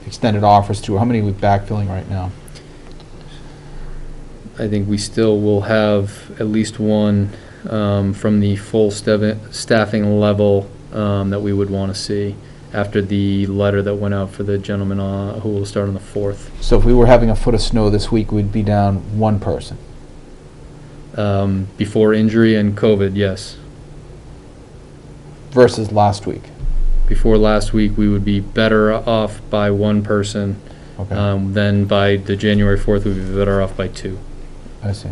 Speaker 1: extended offers to? How many are we backfilling right now?
Speaker 5: I think we still will have at least one from the full staffing level that we would want to see after the letter that went out for the gentleman who will start on the 4th.
Speaker 1: So if we were having a foot of snow this week, we'd be down one person.
Speaker 5: Before injury and COVID, yes.
Speaker 1: Versus last week.
Speaker 5: Before last week, we would be better off by one person.
Speaker 1: Okay.
Speaker 5: Then by the January 4th, we'd be better off by 2.
Speaker 1: I see.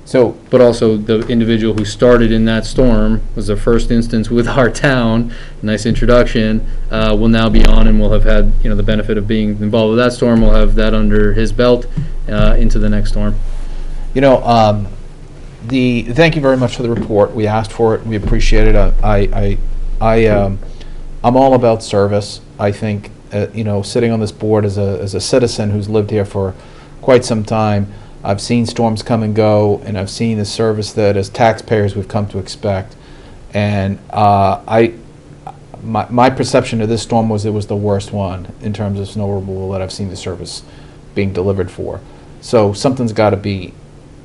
Speaker 1: So,
Speaker 5: But also, the individual who started in that storm was the first instance with our town. Nice introduction. Will now be on, and will have had the benefit of being involved with that storm. We'll have that under his belt into the next storm.
Speaker 1: thank you very much for the report. We asked for it. We appreciate it. I'm all about service. I think, sitting on this board as a citizen who's lived here for quite some time, I've seen storms come and go, and I've seen the service that as taxpayers we've come to expect. And my perception of this storm was it was the worst one in terms of snow removal that I've seen the service being delivered for. So something's got to be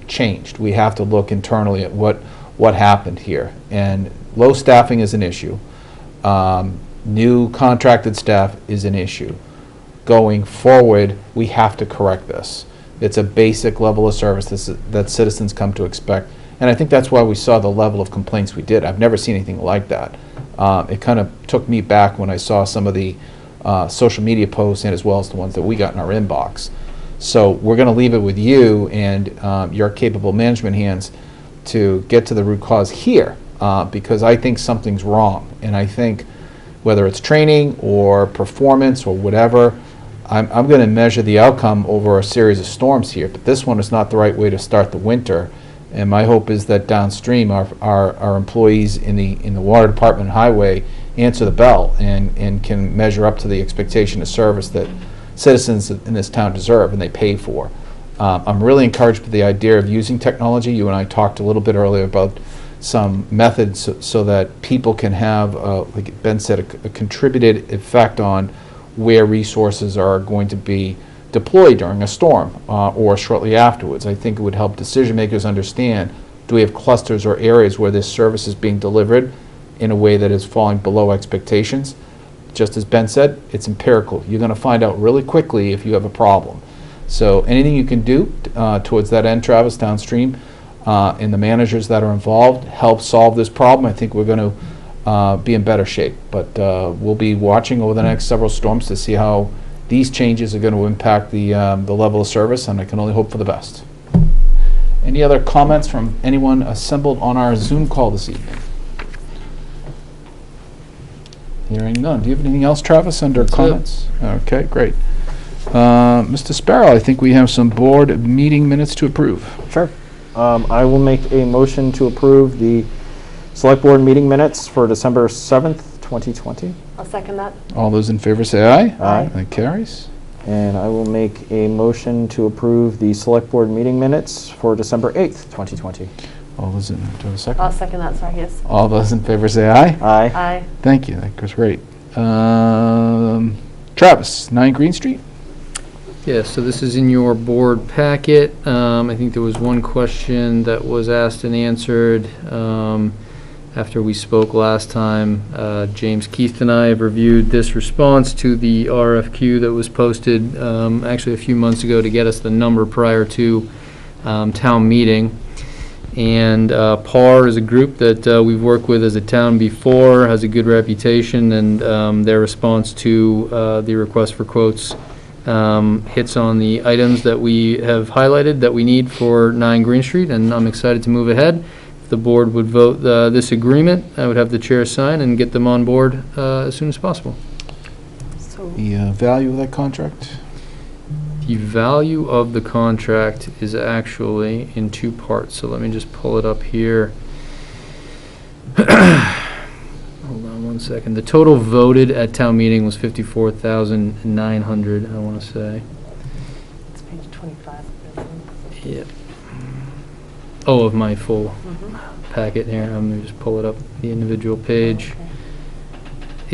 Speaker 1: changed. We have to look internally at what happened here. And low staffing is an issue. New contracted staff is an issue. Going forward, we have to correct this. It's a basic level of service that citizens come to expect. And I think that's why we saw the level of complaints we did. I've never seen anything like that. It kind of took me back when I saw some of the social media posts, and as well as the ones that we got in our inbox. So we're going to leave it with you and your capable management hands to get to the root cause here, because I think something's wrong. And I think whether it's training or performance or whatever, I'm going to measure the outcome over a series of storms here, but this one is not the right way to start the winter. And my hope is that downstream, our employees in the water department and highway answer the bell and can measure up to the expectation of service that citizens in this town deserve and they pay for. I'm really encouraged by the idea of using technology. You and I talked a little bit earlier about some methods so that people can have, like Ben said, a contributed effect on where resources are going to be deployed during a storm or shortly afterwards. I think it would help decision makers understand, do we have clusters or areas where this service is being delivered in a way that is falling below expectations? Just as Ben said, it's empirical. You're going to find out really quickly if you have a problem. So anything you can do towards that end, Travis, downstream, and the managers that are involved help solve this problem, I think we're going to be in better shape. But we'll be watching over the next several storms to see how these changes are going to impact the level of service, and I can only hope for the best. Any other comments from anyone assembled on our Zoom call this evening? Hearing none. Do you have anything else, Travis, under
Speaker 5: That's
Speaker 1: comments? Okay, great. Mr. Sparrow, I think we have some board meeting minutes to approve.
Speaker 3: Sure. I will make a motion to approve the Select Board meeting minutes for December 7th, 2020.
Speaker 4: I'll second that.
Speaker 1: All those in favor say aye.
Speaker 3: Aye.
Speaker 1: That carries.
Speaker 3: And I will make a motion to approve the Select Board meeting minutes for December 8th, 2020.
Speaker 1: All those in, do I have a second?
Speaker 4: I'll second that, sorry, yes.
Speaker 1: All those in favor say aye.
Speaker 3: Aye.
Speaker 4: Aye.
Speaker 1: Thank you, that goes great. Travis, 9 Green Street?
Speaker 5: Yeah, so this is in your board packet. I think there was one question that was asked and answered after we spoke last time. James Keith and I have reviewed this response to the RFQ that was posted actually a few months ago to get us the number prior to town meeting. And PAR is a group that we've worked with as a town before, has a good reputation, and their response to the request for quotes hits on the items that we have highlighted that we need for 9 Green Street, and I'm excited to move ahead. If the board would vote this agreement, I would have the chair sign and get them on board as soon as possible.
Speaker 4: So
Speaker 1: The value of that contract?
Speaker 5: The value of the contract is actually in 2 parts, so let me just pull it up here. Hold on one second. The total voted at town meeting was 54,900, I want to say.
Speaker 4: it's page 25.
Speaker 5: Yep. Oh, of my full packet here. Let me just pull it up, the individual page.
Speaker 4: Okay.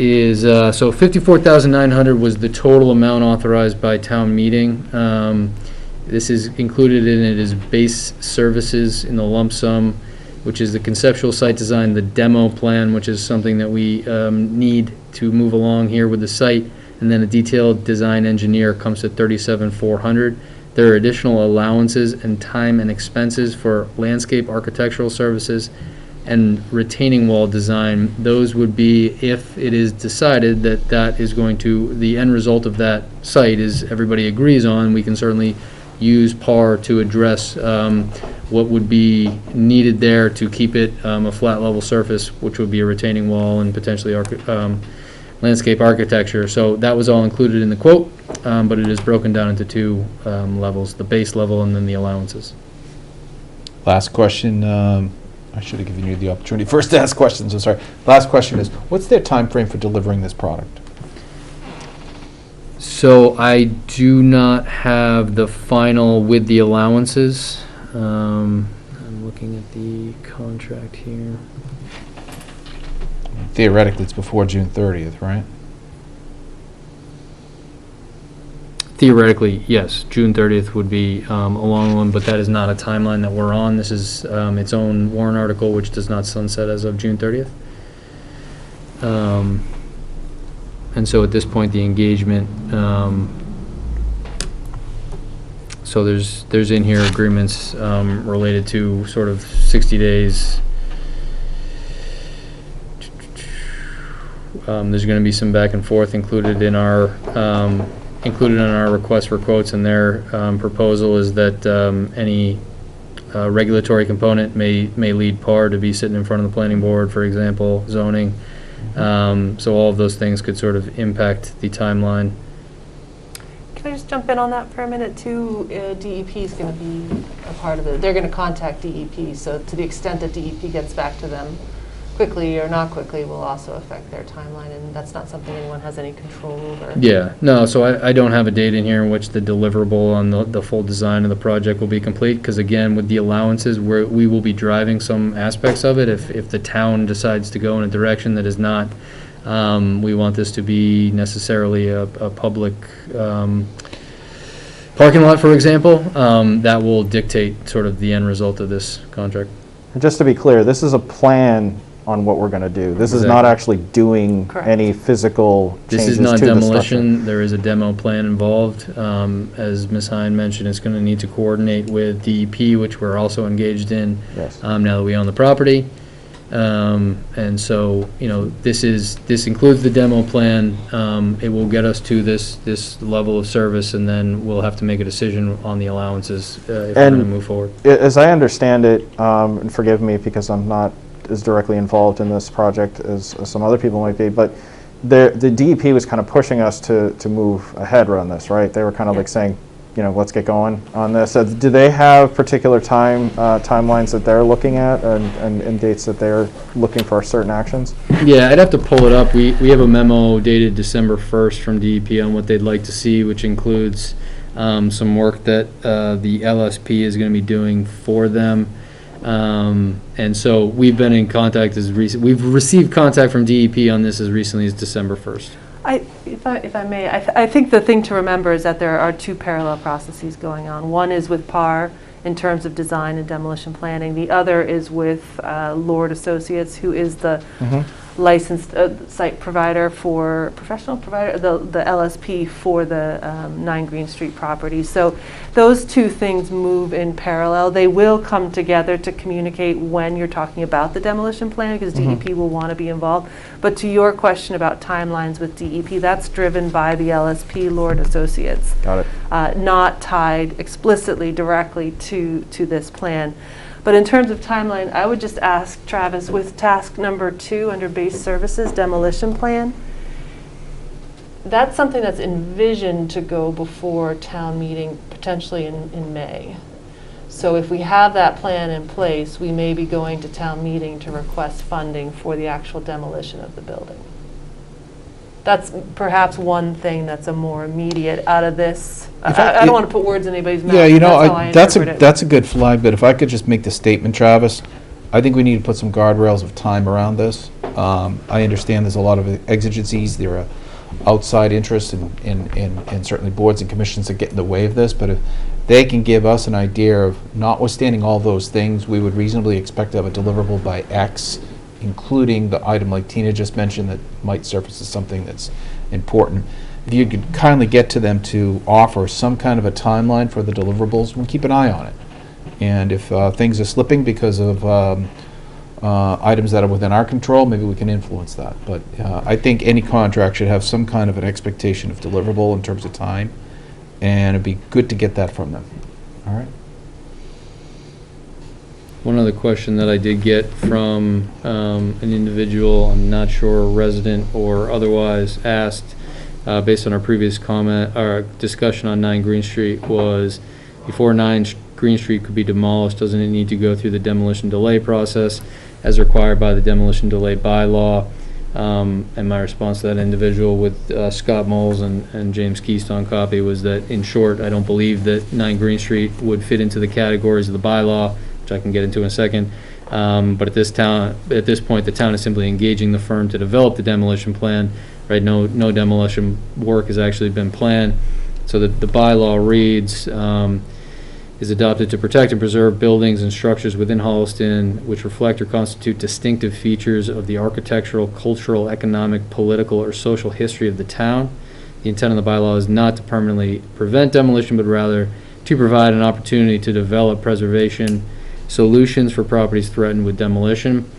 Speaker 5: is, so 54,900 was the total amount authorized by town meeting. This is included in it as base services in the lump sum, which is the conceptual site design, the demo plan, which is something that we need to move along here with the site, and then a detailed design engineer comes to 37,400. There are additional allowances and time and expenses for landscape architectural services and retaining wall design. Those would be, if it is decided that that is going to, the end result of that site is everybody agrees on, we can certainly use PAR to address what would be needed there to keep it a flat level surface, which would be a retaining wall and potentially landscape architecture. So that was all included in the quote, but it is broken down into two levels, the base level and then the allowances.
Speaker 1: Last question, I should have given you the opportunity first to ask questions, I'm sorry. Last question is, what's their time frame for delivering this product?
Speaker 5: So I do not have the final with the allowances. I'm looking at the contract here.
Speaker 1: Theoretically, it's before June 30th, right?
Speaker 5: Theoretically, yes, June 30th would be a long one, but that is not a timeline that we're on. This is its own warrant article, which does not sunset as of June 30th. And so at this point, the engagement, so there's in here agreements related to sort of 60 days. There's going to be some back and forth included in our request for quotes, and their proposal is that any regulatory component may lead PAR to be sitting in front of the planning board, for example, zoning. So all of those things could sort of impact the timeline.
Speaker 4: Can I just jump in on that for a minute too? DEP is going to be a part of it. They're going to contact DEP, so to the extent that DEP gets back to them quickly or not quickly will also affect their timeline, and that's not something anyone has any control over.
Speaker 5: Yeah, no, so I don't have a date in here in which the deliverable on the full design of the project will be complete, because again, with the allowances, we will be driving some aspects of it. If the town decides to go in a direction that is not, we want this to be necessarily a public parking lot, for example, that will dictate sort of the end result of this contract.
Speaker 3: And just to be clear, this is a plan on what we're going to do. This is not actually doing
Speaker 4: Correct.
Speaker 3: any physical
Speaker 5: This
Speaker 3: changes
Speaker 5: is not
Speaker 3: to the
Speaker 5: demolition.
Speaker 3: structure.
Speaker 5: There is a demo plan involved. As Ms. Hine mentioned, it's going to need to coordinate with DEP, which we're also engaged in
Speaker 3: Yes.
Speaker 5: now that we own the property. And so, you know, this includes the demo plan. It will get us to this level of service, and then we'll have to make a decision on the allowances if we're going to move forward.
Speaker 3: As I understand it, and forgive me because I'm not as directly involved in this project as some other people might be, but the DEP was kind of pushing us to move ahead on this, right? They were kind of like saying, you know, let's get going on this. Do they have particular timelines that they're looking at and dates that they're looking for certain actions?
Speaker 5: Yeah, I'd have to pull it up. We have a memo dated December 1st from DEP on what they'd like to see, which includes some work that the LSP is going to be doing for them. And so we've been in contact we've received contact from DEP on this as recently as December 1st.
Speaker 4: If I may, I think the thing to remember is that there are two parallel processes going on. One is with PAR in terms of design and demolition planning. The other is with Lord Associates, who is the licensed site provider professional provider, the LSP for the 9 Green Street property. So those two things move in parallel. They will come together to communicate when you're talking about the demolition plan, because DEP will want to be involved. But to your question about timelines with DEP, that's driven by the LSP, Lord Associates.
Speaker 3: Got it.
Speaker 4: Not tied explicitly directly to this plan. But in terms of timeline, I would just ask Travis, with task number 2 under base services, demolition plan, that's something that's envisioned to go before town meeting, potentially in May. So if we have that plan in place, we may be going to town meeting to request funding for the actual demolition of the building. That's perhaps one thing that's a more immediate out of this. I don't want to put words in anybody's mouth.
Speaker 1: Yeah, you
Speaker 4: That's how
Speaker 1: know,
Speaker 4: I interpret it.
Speaker 1: that's a good flag, but if I could just make the statement, Travis, I think we need to put some guardrails of time around this. I understand there's a lot of exigencies. There are outside interests and certainly boards and commissions that get in the way of this, but if they can give us an idea of, notwithstanding all those things, we would reasonably expect to have a deliverable by X, including the item like Tina just mentioned that might surface as something that's important. If you could kindly get to them to offer some kind of a timeline for the deliverables, we'll keep an eye on it. And if things are slipping because of items that are within our control, maybe we can influence that. But I think any contract should have some kind of an expectation of deliverable in terms of time, and it'd be good to get that from them. All right?
Speaker 5: One other question that I did get from an individual, I'm not sure, resident or otherwise, asked, based on our previous comment, or discussion on 9 Green Street, was before 9 Green Street could be demolished, doesn't it need to go through the demolition delay process as required by the demolition delay bylaw? And my response to that individual with Scott Moles and James Keystone copy was that, in short, I don't believe that 9 Green Street would fit into the categories of the bylaw, which I can get into in a second. But at this point, the town is simply engaging the firm to develop the demolition plan. Right? No demolition work has actually been planned. So the bylaw reads, is adopted to protect and preserve buildings and structures within Holliston which reflect or constitute distinctive features of the architectural, cultural, economic, political, or social history of the town. The intent of the bylaw is not to permanently prevent demolition, but rather to provide an opportunity to develop preservation solutions for properties threatened with demolition.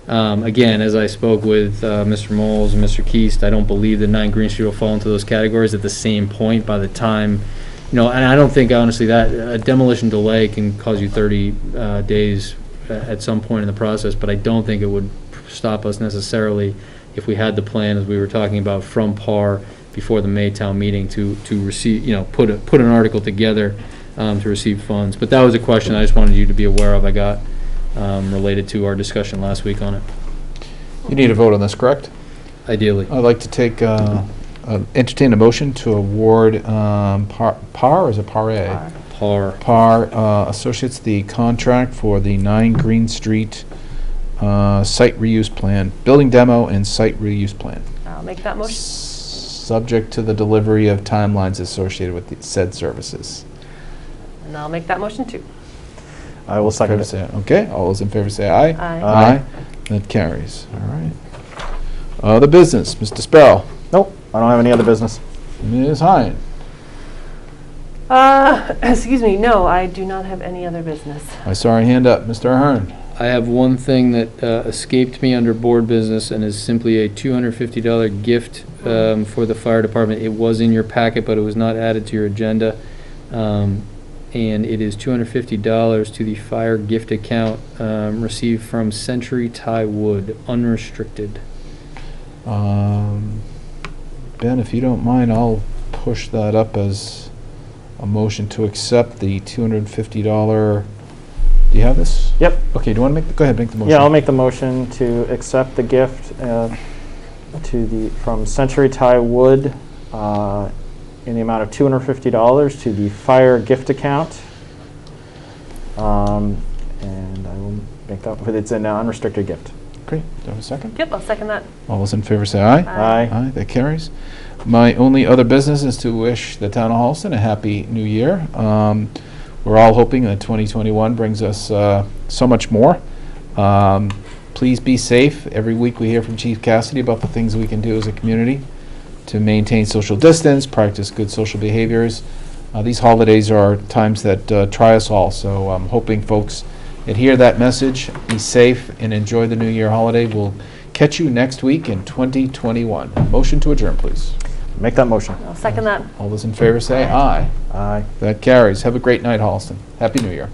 Speaker 5: Again, as I spoke with Mr. Moles and Mr. Keast, I don't believe that 9 Green Street will fall into those categories at the same point by the time, and I don't think, honestly, that a demolition delay can cause you 30 days at some point in the process, but I don't think it would stop us necessarily if we had the plan, as we were talking about, from PAR before the May town meeting to receive, put an article together to receive funds. But that was a question I just wanted you to be aware of. I got related to our discussion last week on it.
Speaker 1: You need a vote on this, correct?
Speaker 5: Ideally.
Speaker 1: I'd like to take, entertain a motion to award PAR, or is it PAR-A? PAR Associates the contract for the 9 Green Street site reuse plan, building demo and site reuse plan.
Speaker 4: I'll make that motion.
Speaker 1: Subject to the delivery of timelines associated with the said services.
Speaker 4: And I'll make that motion too.
Speaker 3: I will second it.
Speaker 1: Okay, all those in favor say aye.
Speaker 4: Aye.
Speaker 3: Aye.
Speaker 1: That carries. All right. Other business, Mr. Spell.
Speaker 3: Nope, I don't have any other business.
Speaker 1: Ms. Hine.
Speaker 4: Excuse me, no, I do not have any other business.
Speaker 1: I saw a hand up, Mr. Ahern.
Speaker 5: I have one thing that escaped me under board business, and is simply a $250 gift for the fire department. It was in your packet, but it was not added to your agenda. And it is $250 to the fire gift account received from Century Tie Wood, unrestricted.
Speaker 1: Ben, if you don't mind, I'll push that up as a motion to accept the $250. Do you have this?
Speaker 3: Yep.
Speaker 1: Okay, do you want to go ahead, make the motion.
Speaker 3: Yeah, I'll make the motion to accept the gift from Century Tie Wood in the amount of $250 to the fire gift account. And I will make that, it's an unrestricted gift.
Speaker 1: Okay, do I have a second?
Speaker 4: Yep, I'll second that.
Speaker 1: All those in favor say aye.
Speaker 3: Aye.
Speaker 1: Aye, that carries. My only other business is to wish the town of Holliston a happy new year. We're all hoping that 2021 brings us so much more. Please be safe. Every week we hear from Chief Cassidy about the things we can do as a community to maintain social distance, practice good social behaviors. These holidays are times that try us all, so I'm hoping folks adhere that message, be safe, and enjoy the New Year holiday. We'll catch you next week in 2021. Motion to adjourn, please.
Speaker 3: Make that motion.
Speaker 4: I'll second that.
Speaker 1: All those in favor say aye.
Speaker 3: Aye.
Speaker 1: That carries. Have a great night, Holliston. Happy New Year.